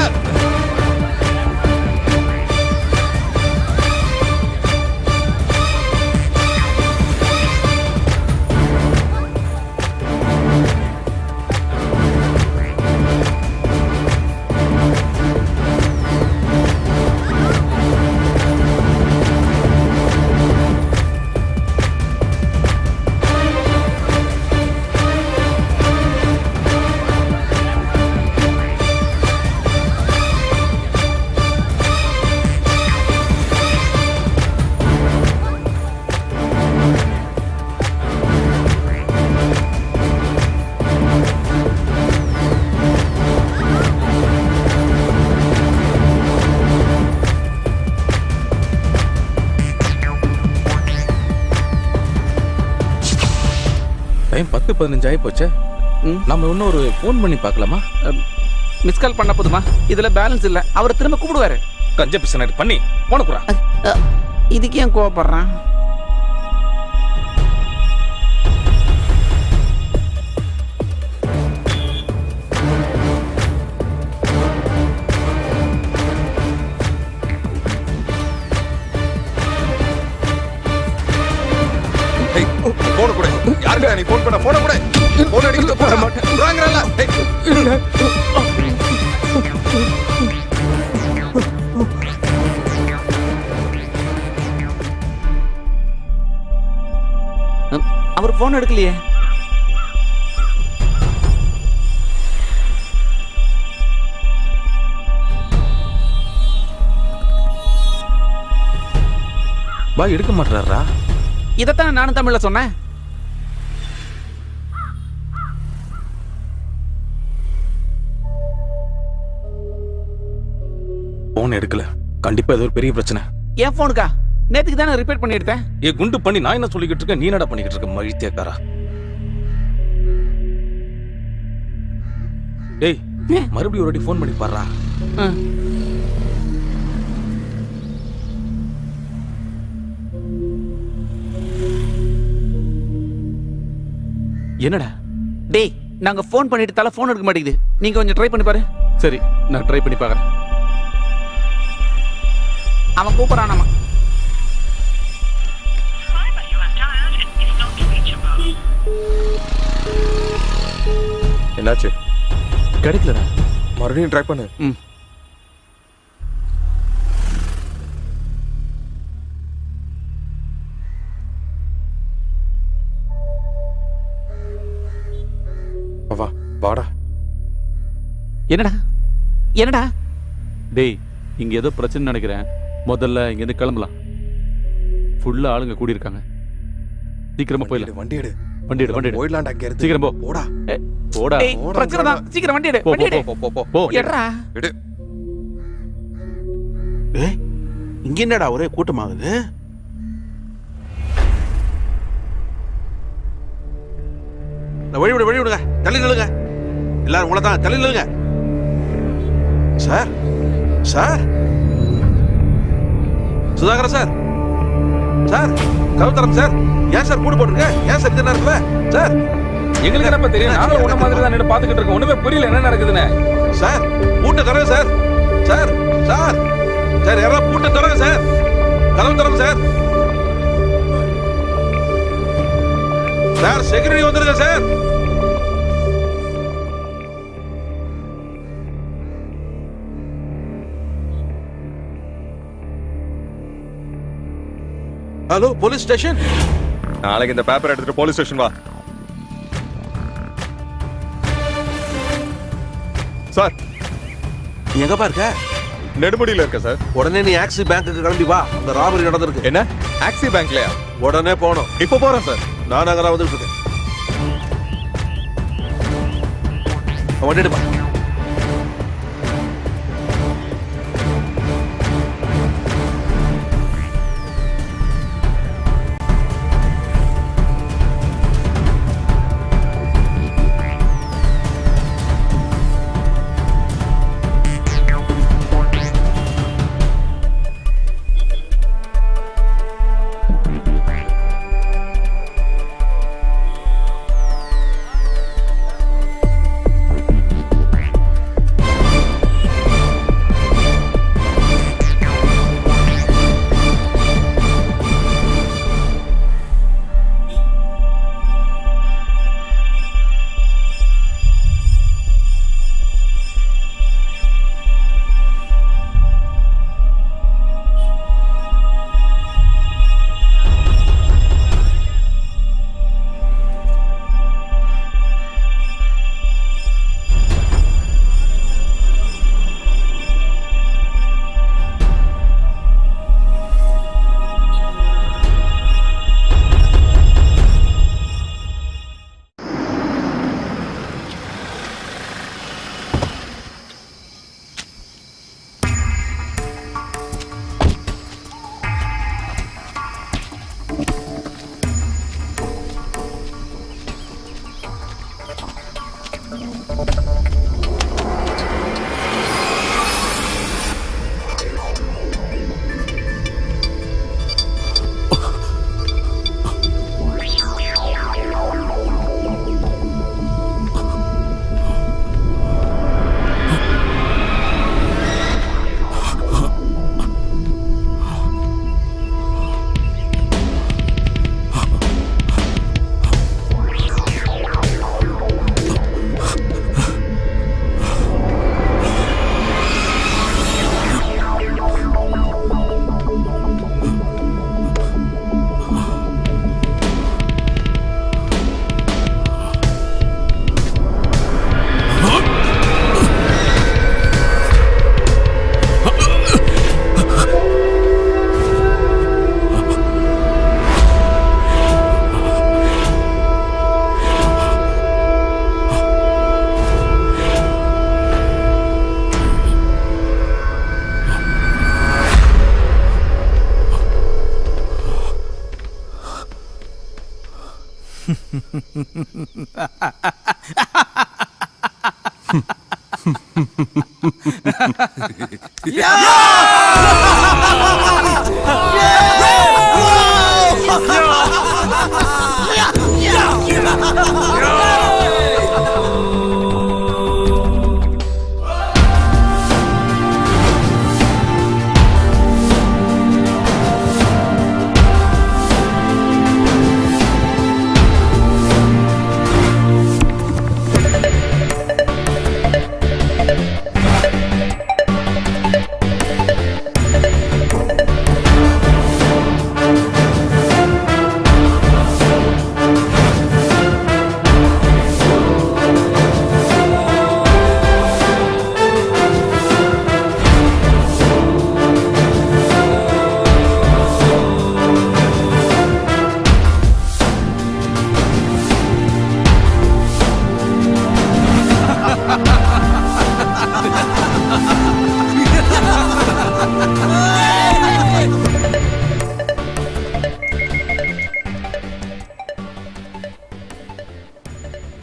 டைம் 10:15 ஆகி போச்சே. நம்ம இன்னொரு ஃபோன் பண்ணி பார்க்கலாமா?
மிஸ் கால் பண்ண போதுமா? இதுல பேலன்ஸ் இல்ல. அவர் திரும்ப கூப்பிடுவாரு.
கஞ்ச பிசனட் பண்ணி போன குறா.
இதுக்கு ஏன் கோவப்படுறான்?
போன கூட யாருக்கா நீ போன் பண்ண? போன கூட போன் அடிக்க போற மாட்டேன். ராங்கறல.
அவர் போன் எடுக்கலையே.
பாய் எடுக்க மாட்டாரா?
இதத்தான் நானும் தமிழ்ல சொன்னேன்.
போன் எடுக்கல. கண்டிப்பா ஏதோ ஒரு பெரிய பிரச்சனை.
என் போனுக்கா? நேத்துக்கு தானே ரிப்பேர் பண்ணி எடுத்தேன்.
ஏ குண்டு பண்ணி நான் என்ன சொல்லிக்கிட்டு இருக்கேன், நீ என்னடா பண்ணிக்கிட்டு இருக்க மழித்தேக்காரா? டேய் மறுபடியும் ஒரு வாட்டி ஃபோன் பண்ணி பாருடா.
என்னடா?
டேய் நாங்க ஃபோன் பண்ணிட்டு தலை ஃபோன் எடுக்க மாட்டேங்குது. நீங்க கொஞ்சம் ட்ரை பண்ணி பாரு.
சரி, நான் ட்ரை பண்ணி பார்க்கறேன்.
அவன் கூப்பிடறானாமா.
என்னாச்சு?
கிடைக்கலடா.
மறுபடியும் ட்ரை பண்ணு.
ம்.
வா வாடா.
என்னடா என்னடா?
டேய், இங்க ஏதோ பிரச்சனை நினைக்கிறேன். முதல்ல இங்க இருந்து கிளம்பலாம். ஃபுல்லா ஆளுங்க கூடி இருக்காங்க. சீக்கிரமா போயிடலாம்.
வண்டி எடு.
வண்டி எடு, வண்டி எடு.
போயிடலாம்டா இங்க இருந்து.
சீக்கிரம் போ.
போடா.
போடா.
டேய் பிரச்சனை தான். சீக்கிரம் வண்டி எடு.
போ,
வண்டி
போ,
எடு.
போ, போ, போ, போ, போ.
எட்றா.
எடு.
இங்க என்னடா ஒரே கூட்டமாகுது? வழி விடு, வழி விடுங்க. தள்ளி நில்லுங்க. எல்லாரும் உங்களை தான் தள்ளி நில்லுங்க. Sir, sir, Sudhakaran sir, sir, கவுத்தரம் சார், ஏன் சார் கூடு போட்டுருக்க? ஏன் சார் இந்த நேரத்துல? சார்,
எங்களுக்கு என்னப்பா தெரியும்? நானும் உன்ன மாதிரி தான் நின்னு பாத்துக்கிட்டு இருக்கேன். ஒண்ணுமே புரியல என்ன நடக்குதுன்னு.
சார், பூட்டை தரங்க சார். சார், சார், சார், யாராவது பூட்டை தரங்க சார். கதவு தரங்க சார். சார், செக்யூரிட்டி வந்துருங்க சார். Hello, police station.
நாளைக்கு இந்த பேப்பர் எடுத்துட்டு போலீஸ் ஸ்டேஷன் வா. சார்,
நீ எங்கப்பா இருக்க?
நெடுமுடியில இருக்க சார்.
உடனே நீ ஆக்சிஸ் பேங்க்குக்கு கிளம்பி வா. அந்த ராபரி நடந்திருக்கு.
என்ன? ஆக்சி பேங்க்லயா?
உடனே போகணும்.
இப்ப போறேன் சார்.
நான் அங்கே வந்துட்டு இருக்கேன். வண்டிடுப்பா.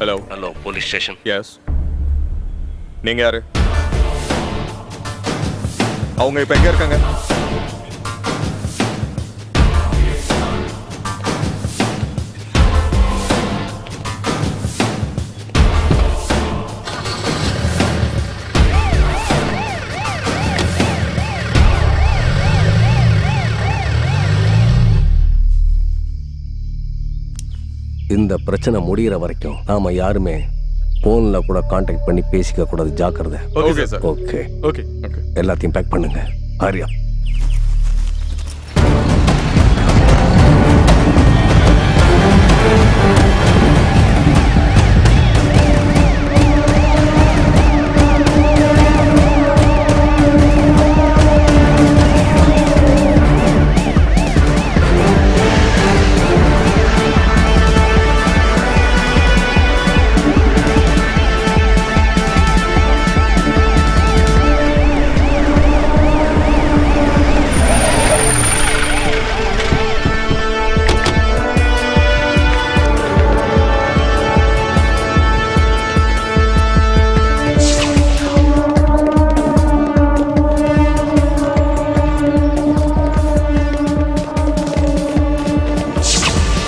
Hello
hello police station.
Yes, நீங்க யாரு? அவங்க இப்ப எங்க இருக்காங்க?
இந்த பிரச்சனை முடிகிற வரைக்கும் நாம யாருமே போன்ல கூட கான்டாக்ட் பண்ணி பேசிக்க கூடாது. ஜாக்கிரதை.
Okay sir.
Okay,
okay okay.
எல்லாத்தையும் பேக் பண்ணுங்க. ஆரியா,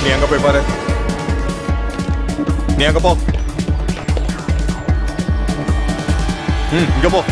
நீ அங்க போய் பாரு. நீ அங்க போ. இங்க போ.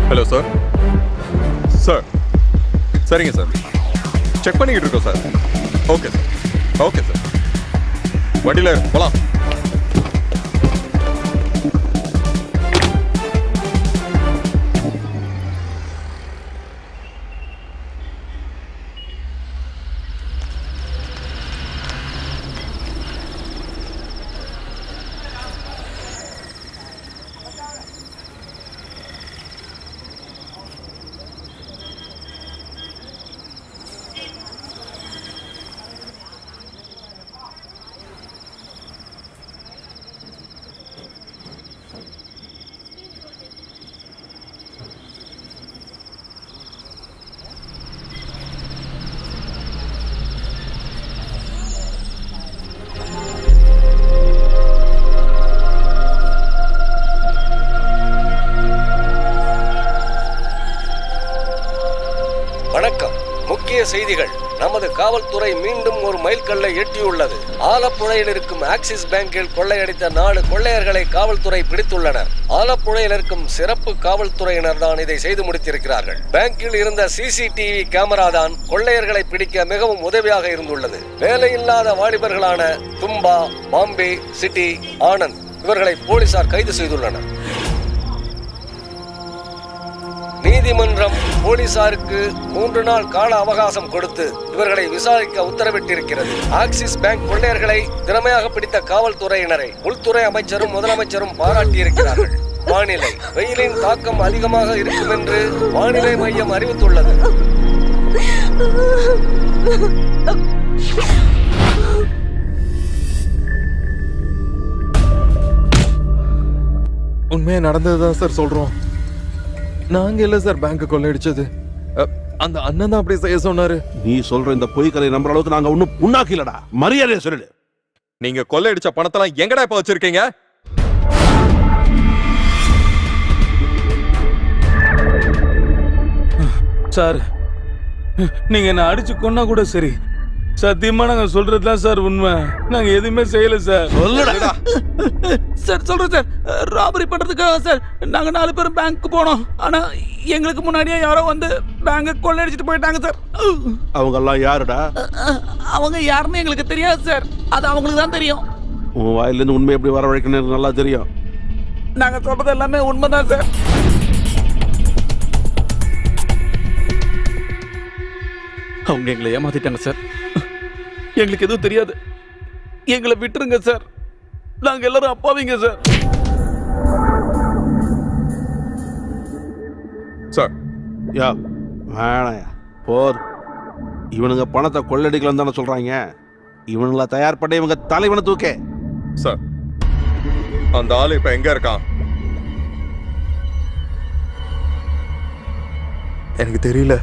Hello sir. சார், சரிங்க சார், செக் பண்ணிக்கிட்டு இருக்கோம் sir. Okay sir. Okay sir, வண்டியில் போலாம்.
வணக்கம். முக்கிய செய்திகள். நம்ம நமது காவல்துறை மீண்டும் ஒரு மைல்கல்லை எட்டியுள்ளது. ஆலப்புழையில் இருக்கும் ஆக்சிஸ் பேங்கில் கொள்ளையடித்த 4 கொள்ளையர்களை காவல்துறை பிடித்துள்ளனர். ஆலப்புழையில் இருக்கும் சிறப்பு காவல்துறையினர் தான் இதை செய்து முடித்திருக்கிறார்கள். பேங்கில் இருந்த சிசிடிவி கேமரா தான் கொள்ளையர்களை பிடிக்க மிகவும் உதவியாக இருந்துள்ளது. வேலையில்லாத வாலிபர்களான தும்பா, பாம்பே, சிட்டி, ஆனந்த் இவர்களை போலீசார் கைது செய்துள்ளனர். நீதிமன்றம் போலீசாருக்கு 3 நாள் கால அவகாசம் கொடுத்து இவர்களை விசாரிக்க உத்தரவிட்டிருக்கிறது. ஆக்சிஸ் பேங்க் கொள்ளையர்களை திறமையாக பிடித்த காவல்துறையினரை உள்துறை அமைச்சரும் முதலமைச்சரும் பாராட்டியிருக்கிறார்கள். வானிலை வெயிலின் தாக்கம் அதிகமாக இருக்கும் என்று வானிலை மையம் அறிவித்துள்ளது.
உண்மையா நடந்ததுதான் சார் சொல்றோம். நாங்க இல்ல சார் பேங்க் கொள்ளையடிச்சது. அந்த அண்ணன் தான் அப்படி செய்ய சொன்னாரு.
நீ சொல்ற இந்த பொய் கதை நம்புற அளவுக்கு நாங்க ஒன்னும் புண்ணாக்கிலடா. மரியாதையா சொல்லிடு.
நீங்க கொள்ளையடிச்ச பணத்தெல்லாம் எங்கடா இப்ப வச்சிருக்கீங்க?
சார், நீங்க என்ன அடிச்சு கொன்னா கூட சரி, சத்தியமா நாங்க சொல்றதுதான் சார் உண்மை. நாங்க எதுவுமே செய்யல சார்.
சொல்லுடா.
சார் சொல்றேன் சார், ராபரி பண்றதுக்காக சார் நாங்க 4 பேரும் பேங்க்கு போனோம். ஆனா எங்களுக்கு முன்னாடியே யாரோ வந்து பேங்க கொள்ளையடிச்சிட்டு போயிட்டாங்க சார்.
அவங்க எல்லாம் யாருடா?
அவங்க யாருன்னு எங்களுக்கு தெரியாது சார், அது அவங்களுக்கு தான் தெரியும்.
உன் வாயிலிருந்து உண்மை எப்படி வரவழைக்கணும் எனக்கு நல்லா தெரியும்.
நாங்க சொல்றது எல்லாமே உண்மைதான் சார்.
அவங்க எங்களை ஏமாத்திட்டாங்க சார். எங்களுக்கு எதுவும் தெரியாது. எங்களை விட்டுருங்க சார். நாங்க எல்லாரும் அப்பாவிங்க சார்.
சார்
யா வேணாயா போர். இவனுங்க பணத்தை கொள்ளடிக்கலாம் தானே சொல்றாங்க. இவனுங்கள தயார் பண்ண இவங்க தலைவனை தூக்கே.
சார் அந்த ஆளு இப்ப எங்க இருக்கான்? எனக்கு தெரியல.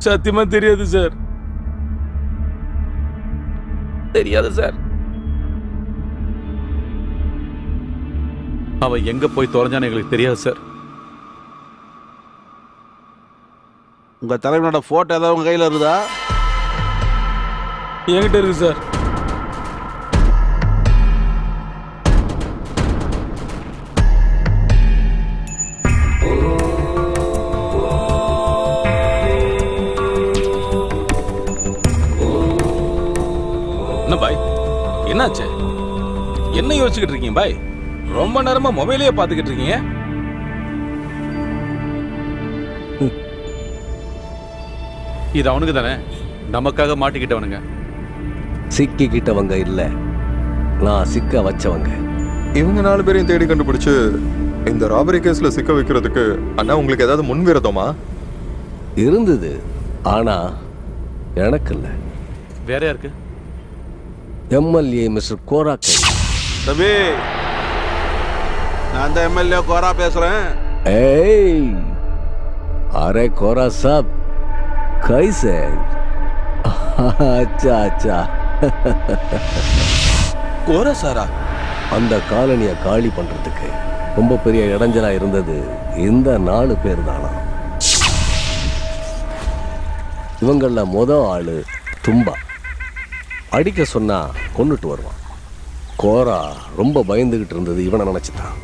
சத்தியமா தெரியாது சார்.
தெரியாது சார்.
அவன் எங்க போய் தொலைஞ்சான்னு எங்களுக்கு தெரியாது சார்.
உங்க தலைவனோட போட்டோ ஏதாவது உங்க கையில இருக்குதா?
என்கிட்ட இருக்கு சார். என்ன பாய், என்னாச்சு? என்ன யோசிச்சுக்கிட்டு இருக்கீங்க பாய்? ரொம்ப நேரமா மொபைலையே பார்த்துக்கிட்டு இருக்கீங்க.
இது அவனுக்கு தானே, நமக்காக மாட்டிக்கிட்டவனுங்க.
சிக்கிக்கிட்டவங்க இல்ல, நான் சிக்க வச்சவங்க.
இவங்க 4 பேரையும் தேடி கண்டுபிடிச்சு இந்த ராபரி கேஸ்ல சிக்க வைக்கிறதுக்கு அண்ணா உங்களுக்கு ஏதாவது முன்விரோதமா
இருந்தது? ஆனா எனக்கு இல்ல.
வேற யாருக்கு?
எம்எல்ஏ மிஸ்டர் கோராக்கை.
தம்பி, நான் தான் எம்எல்ஏ கோரா பேசுறேன்.
ஏய், அரே கோரா சாப், கைசே? அச்சா அச்சா.
கோரா சாரா?
அந்த காலனியை காலி பண்றதுக்கு ரொம்ப பெரிய இடைஞ்சலா இருந்தது இந்த 4 பேர் தானா. இவங்கள ஆளு தும்பா. அடிக்க சொன்னா கொன்னுட்டு வருவான். கோரா ரொம்ப பயந்துகிட்டு இருந்தது இவனை நினைச்சுட்டான்.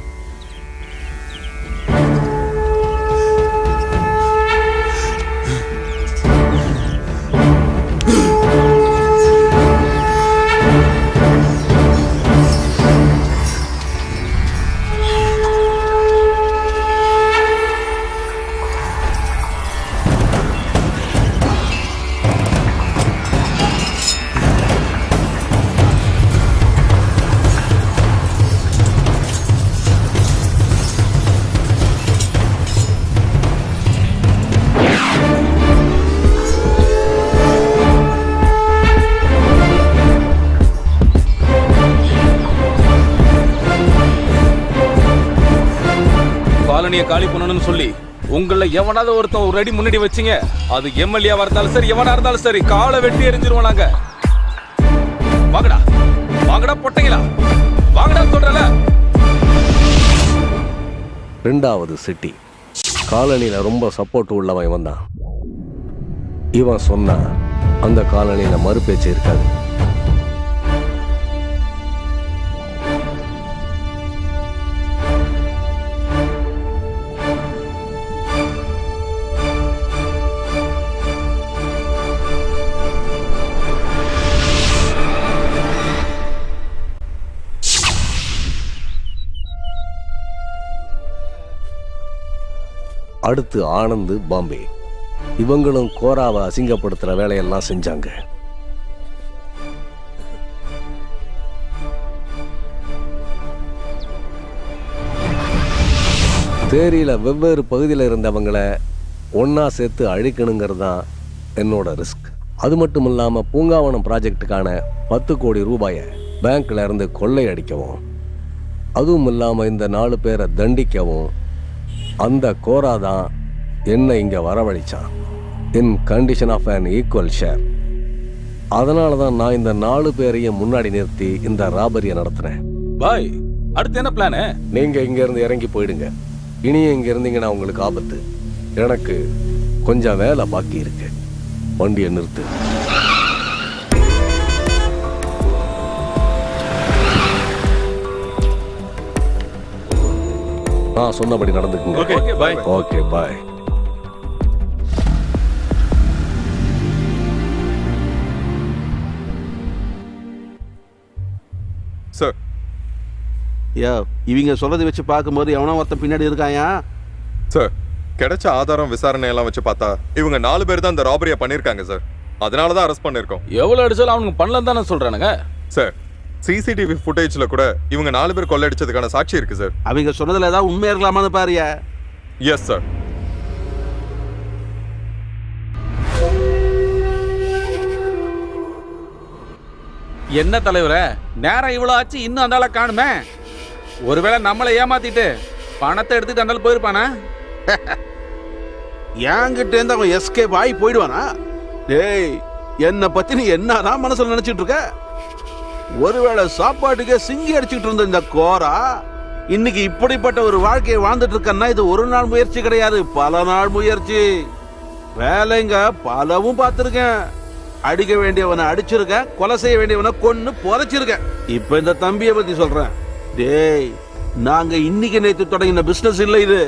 காலனியை காலி பண்ணணும்னு சொல்லி உங்கள எவனாவது ஒருத்தன் ஒரு அடி முன்னாடி வச்சீங்க, அது எம்எல்ஏவா இருந்தாலும் சரி, எவனா இருந்தாலும் சரி, காலை வெட்டி எரிஞ்சிருவோம் நாங்க. வாங்கடா வாங்கடா பொட்டைங்களா, வாங்கடா சொல்றல.
2வது சிட்டி. காலனியில ரொம்ப சப்போர்ட் உள்ளவன் இவன் தான். இவன் சொன்னா அந்த காலனியில மறுபேச்சு இருக்காது. அடுத்து ஆனந்த், பாம்பே. இவங்களும் கோராவை அசிங்கப்படுத்துற வேலையெல்லாம் செஞ்சாங்க. தேரியில வெவ்வேறு பகுதியில் இருந்தவங்களை ஒன்னா சேர்த்து அழிக்கணுங்கிறது தான் என்னோட ரிஸ்க். அது மட்டும் இல்லாம பூங்காவனம் ப்ராஜெக்டுக்கான 10 கோடி ரூபாயை பேங்க்ல இருந்து கொள்ளையடிக்கவும், அதுவும் இல்லாம இந்த 4 பேரை தண்டிக்கவும் அந்த கோரா தான் என்ன இங்க வரவழைச்சான். In condition of an equal share. அதனால தான் நான் இந்த 4 பேரையும் முன்னாடி நிறுத்தி இந்த ராபரியை நடத்துறேன்.
பாய், அடுத்து என்ன பிளானு?
நீங்க இங்க இருந்து இறங்கி போயிடுங்க. இனியும் இங்க இருந்தீங்கன்னா உங்களுக்கு ஆபத்து. எனக்கு கொஞ்சம் வேலை பாக்கி இருக்கு. வண்டியை நிறுத்து. நான் சொன்னபடி நடந்துக்குங்க.
Okay bye.
Okay bye.
Sir,
யோ, இவங்க சொல்றதை வச்சு பார்க்கும்போது எவனோ ஒருத்தன் பின்னாடி இருக்காயா?
சார், கிடைச்ச ஆதாரம் விசாரணை எல்லாம் வச்சு பார்த்தா இவங்க 4 பேர் தான் இந்த ராபரியை பண்ணிருக்காங்க சார். அதனால தான் அரெஸ்ட் பண்ணிருக்கோம்.
எவ்வளவு அடிச்சாலும் அவனுக்கு பண்ணலாம் தானே சொல்றானுங்க.
சார், சிசிடிவி ஃபுட்டேஜ்ல கூட இவங்க 4 பேர் கொள்ளையடிச்சதுக்கான சாட்சி இருக்கு சார்.
அவங்க சொன்னதுல ஏதாவது உண்மை இருக்கலாமான்னு பாரியா?
Yes sir.
என்ன தலைவரே, நேரம் இவ்வளவு ஆச்சு, இன்னும் அந்த ஆளை காணுமே. ஒருவேளை நம்மளை ஏமாத்திட்டு பணத்தை எடுத்துட்டு அந்த ஆள் போயிருப்பானா?
என்கிட்ட இருந்து அவன் எஸ்கேப் ஆகி போயிடுவானா? டேய், என்னை பத்தி நீ என்னதான் மனசுல நினைச்சிட்டு இருக்க? ஒருவேளை சாப்பாட்டுக்கே சிங்கி அடிச்சுட்டு இருந்த இந்த கோரா இன்னைக்கு இப்படிப்பட்ட ஒரு வாழ்க்கையை வாழ்ந்துட்டு இருக்கன்னா இது ஒரு நாள் முயற்சி கிடையாது, பல நாள் முயற்சி. வேலைங்க பலவும் பார்த்திருக்கேன். அடிக்க வேண்டியவனை அடிச்சிருக்கேன், கொலை செய்ய வேண்டியவனை கொன்னு புதைச்சிருக்கேன். இப்ப இந்த தம்பியை பத்தி சொல்றேன். டேய், நாங்க இன்னைக்கு நேத்து தொடங்கின பிசினஸ் இல்ல இது.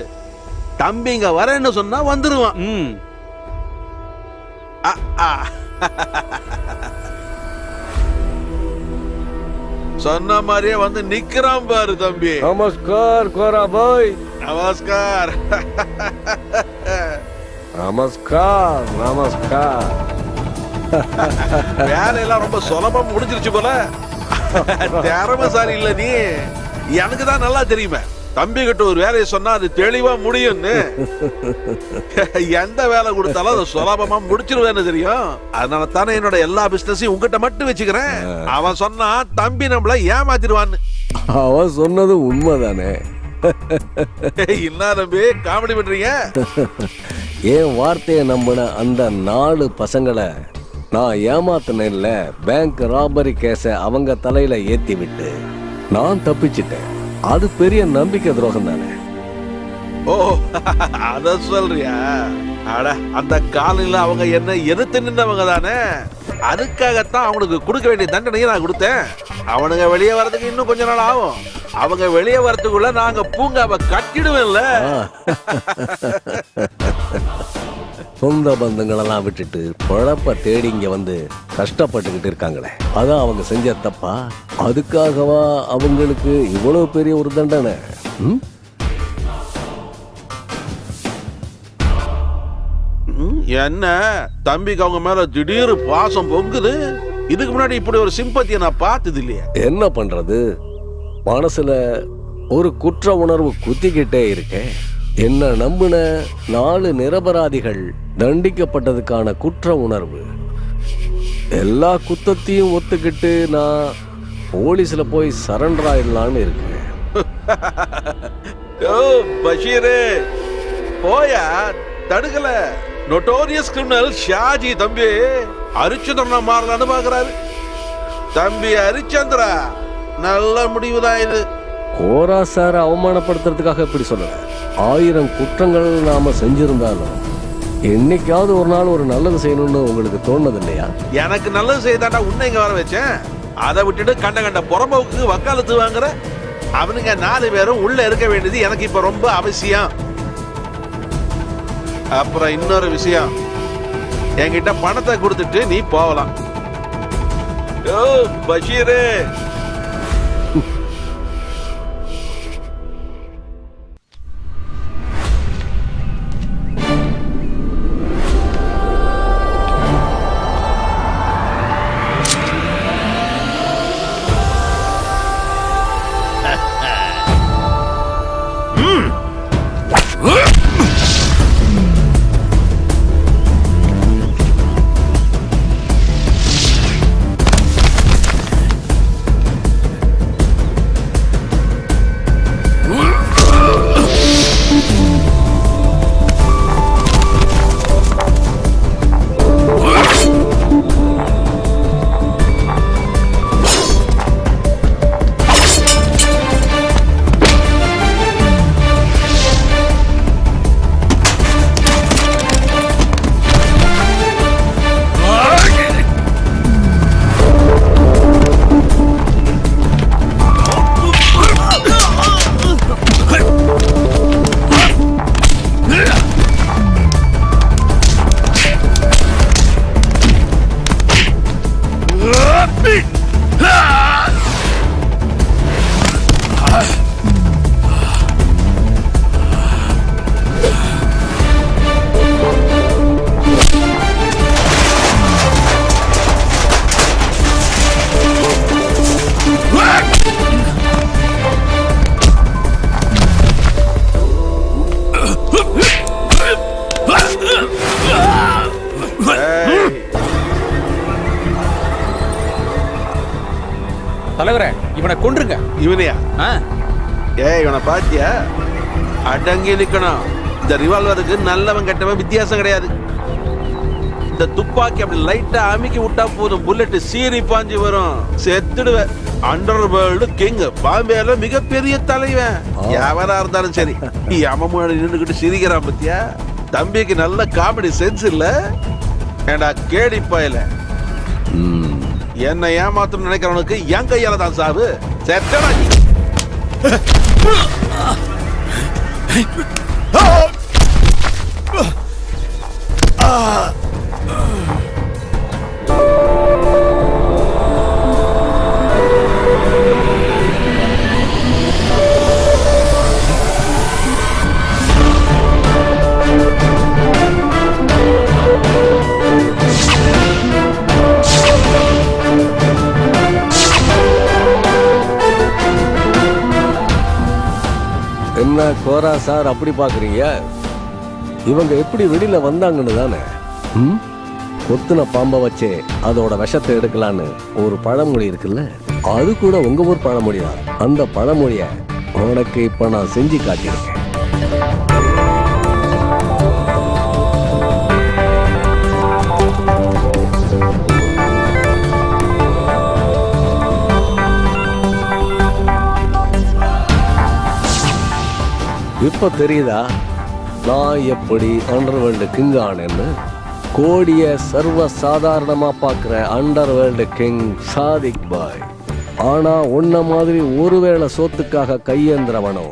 தம்பிங்க வரேன்னு சொன்னா வந்துருவான். சொன்ன மாதிரியே வந்து நிக்கிறான் பாரு தம்பி.
நமஸ்கார் கோரா பாய்.
நமஸ்கார்.
நமஸ்கார். நமஸ்கார்.
வேலையெல்லாம் ரொம்ப சுலபமா முடிஞ்சிருச்சு போல. திறமைசாலி இல்ல நீ. எனக்கு தான் நல்லா தெரியுமே, தம்பி கிட்ட ஒரு வேலையை சொன்னா அது தெளிவா முடியும்னு. எந்த வேலை கொடுத்தாலும் அதை சுலபமா முடிச்சிருவேன்னு தெரியும். அதனால தானே என்னோட எல்லா பிசினஸையும் உங்ககிட்ட மட்டும் வச்சுக்கிறேன். அவன் சொன்னா தம்பி நம்மள ஏமாத்திடுவான்னு.
அவன் சொன்னது உண்மைதானே?
என்ன தம்பி காமெடி பண்றீங்க?
என் வார்த்தையை நம்பின அந்த 4 பசங்களை நான் ஏமாத்தினேன்ல. பேங்க் ராபரி கேஸ அவங்க தலையில ஏத்தி விட்டு நான் தப்பிச்சிட்டேன். அது பெரிய நம்பிக்கை துரோகம் தானே?
ஓ, அத சொல்றியா? அட, அந்த காலையில அவங்க என்ன எதிர்த்து நின்றவங்க தானே. அதுக்காகத்தான் அவனுக்கு கொடுக்க வேண்டிய தண்டனையை நான் கொடுத்தேன். அவனுங்க வெளியே வர்றதுக்கு இன்னும் கொஞ்ச நாள் ஆகும். அவங்க வெளியே வரதுக்குள்ள நாங்க பூங்காவை கட்டிடுவேன்ல.
சொந்த பந்தங்களெல்லாம் விட்டுட்டு பொழப்ப தேடி இங்க வந்து கஷ்டப்பட்டுக்கிட்டு இருக்காங்களே, அதான் அவங்க செஞ்ச தப்பா? அதுக்காகவா அவங்களுக்கு இவ்வளவு பெரிய ஒரு தண்டனை?
என்ன தம்பிக்கு அவங்க மேல திடீர் பாசம் பொங்குது. இதுக்கு முன்னாடி இப்படி ஒரு சிம்பத்தியை நான் பார்த்தது இல்லையா?
என்ன பண்றது, மனசுல ஒரு குற்ற உணர்வு குத்திக்கிட்டே இருக்கேன். என்ன நம்பின 4 நிரபராதிகள் தண்டிக்கப்பட்டதுக்கான குற்ற உணர்வு. எல்லா குத்தத்தையும் ஒத்துக்கிட்டு நான் போலீஸ்ல போய் சரண்டர் ஆயிடலான்னு இருக்கேன்.
ஓ பஷீரே, போயா, தடுக்கல. நோட்டோரியஸ் கிரிமினல் ஷாஜி தம்பி ஹரிச்சந்திரனா மாறலான்னு பாக்குறாரு. தம்பி ஹரிச்சந்திரா, நல்ல முடிவுதான் இது.
கோரா சார் அவமானப்படுத்துறதுக்காக இப்படி சொல்லல. 1000 குற்றங்கள் நாம செஞ்சிருந்தாலும் என்னைக்காவது ஒரு நாள் ஒரு நல்லது செய்யணும்னு உங்களுக்கு தோணுது இல்லையா?
எனக்கு நல்லது செய்தாண்டா உன்னை இங்க வர வச்சேன். அதை விட்டுட்டு கண்ட கண்ட புறம்போக்கு வக்காலத்து வாங்குற அவனுங்க 4 பேரும் உள்ள இருக்க வேண்டியது எனக்கு இப்ப ரொம்ப அவசியம். அப்புறம் இன்னொரு விஷயம், என்கிட்ட பணத்தை கொடுத்துட்டு நீ போகலாம். ஓ பஷீரு,
தலைவரே இவனை கொன்றுங்க.
இவனையா? ஏய், இவனை பாத்தியா? அடங்கி நிக்கணும். இந்த ரிவால்வருக்கு நல்லவன் கெட்டவன் வித்தியாசம் கிடையாது. இந்த துப்பாக்கி அப்படி லைட்டா அமுக்கி விட்டா போதும், புல்லட் சீறி பாஞ்சு வரும், செத்துடுவ. அண்டர் வேர்ல்டு கிங், பாம்பேல மிகப்பெரிய தலைவன். எவரா இருந்தாலும் சரி, அம்மா நின்றுகிட்டு சிரிக்கிறான் பத்தியா? தம்பிக்கு நல்ல காமெடி சென்ஸ் இல்ல? ஏண்டா கேடி பாயல, என்ன ஏமாத்தணும் நினைக்கிறவனுக்கு என் கையால தான் சாவு. செத்தடா.
என்ன கோரா சார் அப்படி பாக்குறீங்க? இவங்க எப்படி வெளியில வந்தாங்கன்னு தானே. கொத்துன பாம்பை வச்சே அதோட விஷத்தை எடுக்கலான்னு ஒரு பழமொழி இருக்குல்ல, அது கூட உங்க ஊர் பழமொழி தான். அந்த பழமொழிய உனக்கு இப்ப நான் செஞ்சு காட்டியிருக்கேன். இப்ப தெரியுதா நான் எப்படி அண்டர்வேர்ல்டு கிங் ஆனேன்னு? கோடிய சர்வ சாதாரணமா பாக்குற அண்டர்வேர்ல்டு கிங் சாதிக் பாய். ஆனா உன்ன மாதிரி ஒருவேளை சோத்துக்காக கையேந்திரவனோ,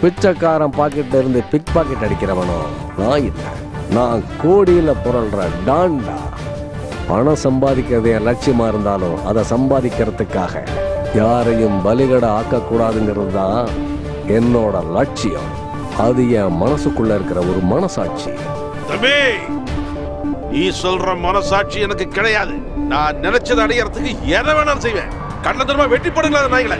பிச்சைக்காரன் பாக்கெட்ல இருந்து பிக் பாக்கெட் அடிக்கிறவனோ நான் இல்லை. நான் கோடியில புரள்ற டான்டா. பணம் சம்பாதிக்கிறது என் லட்சியமா இருந்தாலும் அதை சம்பாதிக்கிறதுக்காக யாரையும் பலிகட ஆக்கக்கூடாதுங்கிறது தான் என்னோட லட்சியம். அது என் மனசுக்குள்ள இருக்கிற ஒரு மனசாட்சி.
தம்பி, நீ சொல்ற மனசாட்சி எனக்கு கிடையாது. நான் நினைச்சதை அடையறதுக்கு எதை வேணாலும் செய்வேன். கண்ண தூரமா வெட்டி போடுங்களா நாய்களை.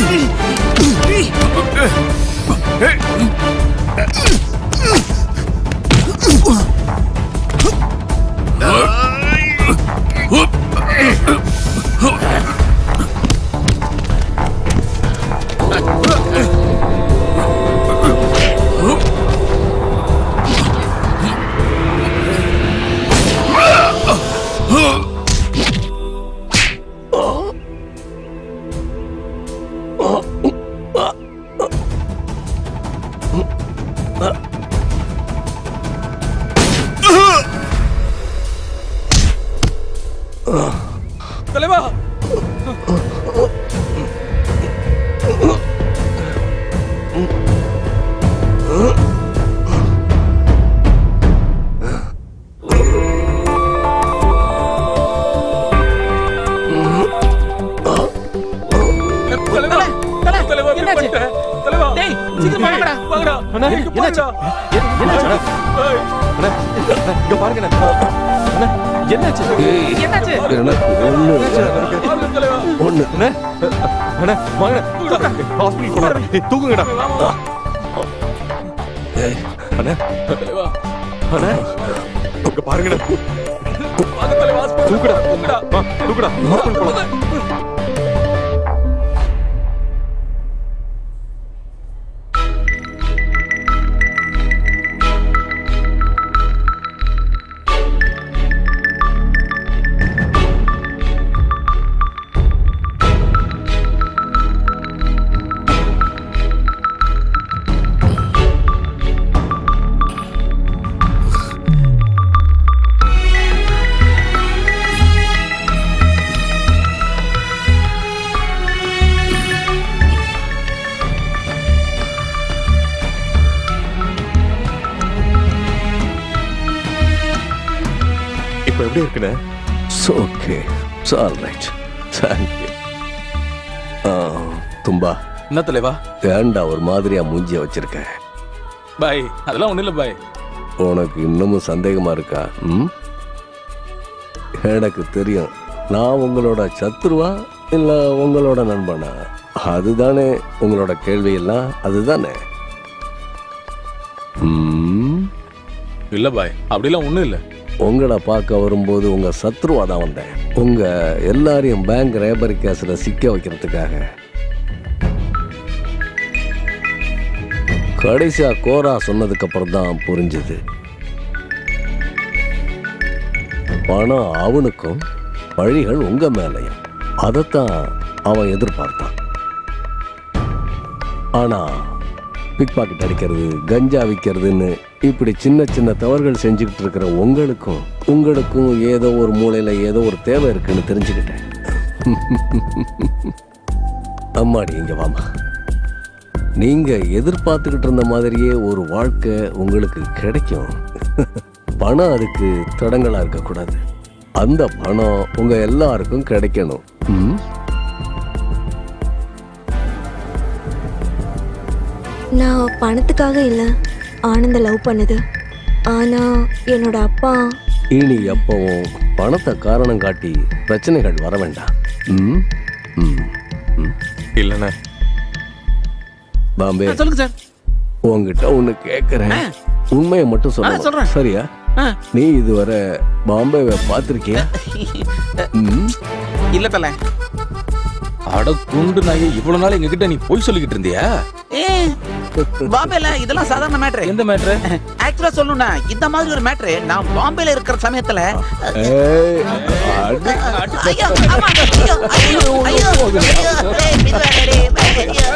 Hey!
தலைவா
என்னாச்சு? டேய், சீக்கிரம் வாங்கடா.
அண்ணா, என்னாச்சு? என்னாச்சு? அண்ணா, இங்க பாருங்க அண்ணா. என்னாச்சு?
என்னாச்சு?
எனக்கு ஒண்ணு
அண்ணா, அண்ணா, வாங்க ஹாஸ்பிடல் போலாம். தூக்குங்கடா.
ஏய்,
அண்ணா, அண்ணா, இங்க பாருங்கடா. தூக்குடா, தூக்குடா. ஹாஸ்பிடல் போலாம். இப்ப எப்படி இருக்குண்ணே?
Okay, all right, thank you. தும்பா,
என்ன தலைவா?
ஏண்டா ஒரு மாதிரியா மூஞ்சிய வச்சிருக்க?
பாய் அதெல்லாம் ஒண்ணும் இல்ல பாய்.
உனக்கு இன்னமும் சந்தேகமா இருக்கா? ம், எனக்கு தெரியும். நான் உங்களோட சத்துருவா இல்ல உங்களோட நண்பனா? அதுதானே உங்களோட கேள்வி எல்லாம், அதுதானே? ம்,
இல்ல பாய், அப்படிலாம் ஒண்ணும் இல்ல.
உங்களை பார்க்க வரும்போது உங்க சத்ருவா தான் வந்தேன். உங்க எல்லாரையும் பேங்க் ரேபரி கேஸ்ல சிக்க வைக்கிறதுக்காக. கடைசியா கோரா சொன்னதுக்கு அப்புறம் தான் புரிஞ்சுது. பணம் அவனுக்கும், வழிகள் உங்க மேலையும். அதைத்தான் அவன் எதிர்பார்த்தான். ஆனா பிக் பாக்கெட் அடிக்கிறது, கஞ்சா விற்கிறதுன்னு இப்படி சின்ன சின்ன தவறுகள் செஞ்சுக்கிட்டு இருக்கிற உங்களுக்கும் ஏதோ ஒரு மூலையில ஏதோ ஒரு தேவை இருக்குன்னு தெரிஞ்சுக்கிட்டேன். அம்மாடி, இங்க வாமா. நீங்க எதிர்பார்த்துக்கிட்டு இருந்த மாதிரியே ஒரு வாழ்க்கை உங்களுக்கு கிடைக்கும். பணம் அதுக்கு தடங்களா இருக்கக்கூடாது. அந்த பணம் உங்க எல்லாருக்கும் கிடைக்கணும். ம்?
நான் பணத்துக்காக இல்லை, ஆனந்த லவ் பண்ணுது. ஆனா என்னோட அப்பா
இனி எப்பவும் பணத்தை காரணம் காட்டி பிரச்சனைகள் வர வேண்டாம். ம்? ம், ம்.
இல்லண்ணே.
பாம்பே,
சொல்லுங்க சார்.
உங்ககிட்ட ஒண்ணு கேக்குறேன், உண்மையை மட்டும் சொல்ல.
சொல்றேன்.
சரியா? நீ இதுவரை பாம்பேவை பார்த்திருக்கியா? ம்?
இல்ல தல.
அட குண்டு நாயே, இவ்வளவு நாள் எங்க கிட்ட நீ போய் சொல்லிக்கிட்டு இருந்தியா?
பாம்பேல இதெல்லாம் சாதாரண மேட்ரு.
எந்த மேட்ரு?
ஆக்சுவலா சொல்லணும்னா இந்த மாதிரி ஒரு மேட்ரு நான் பாம்பேல இருக்கிற சமயத்துல
ஏய், அடி.
ஐயோ, ஆமா, ஐயோ, ஐயோ, ஐயோ, ஐயோ, ஏய், மெதுவா, டேய், ஐயோ.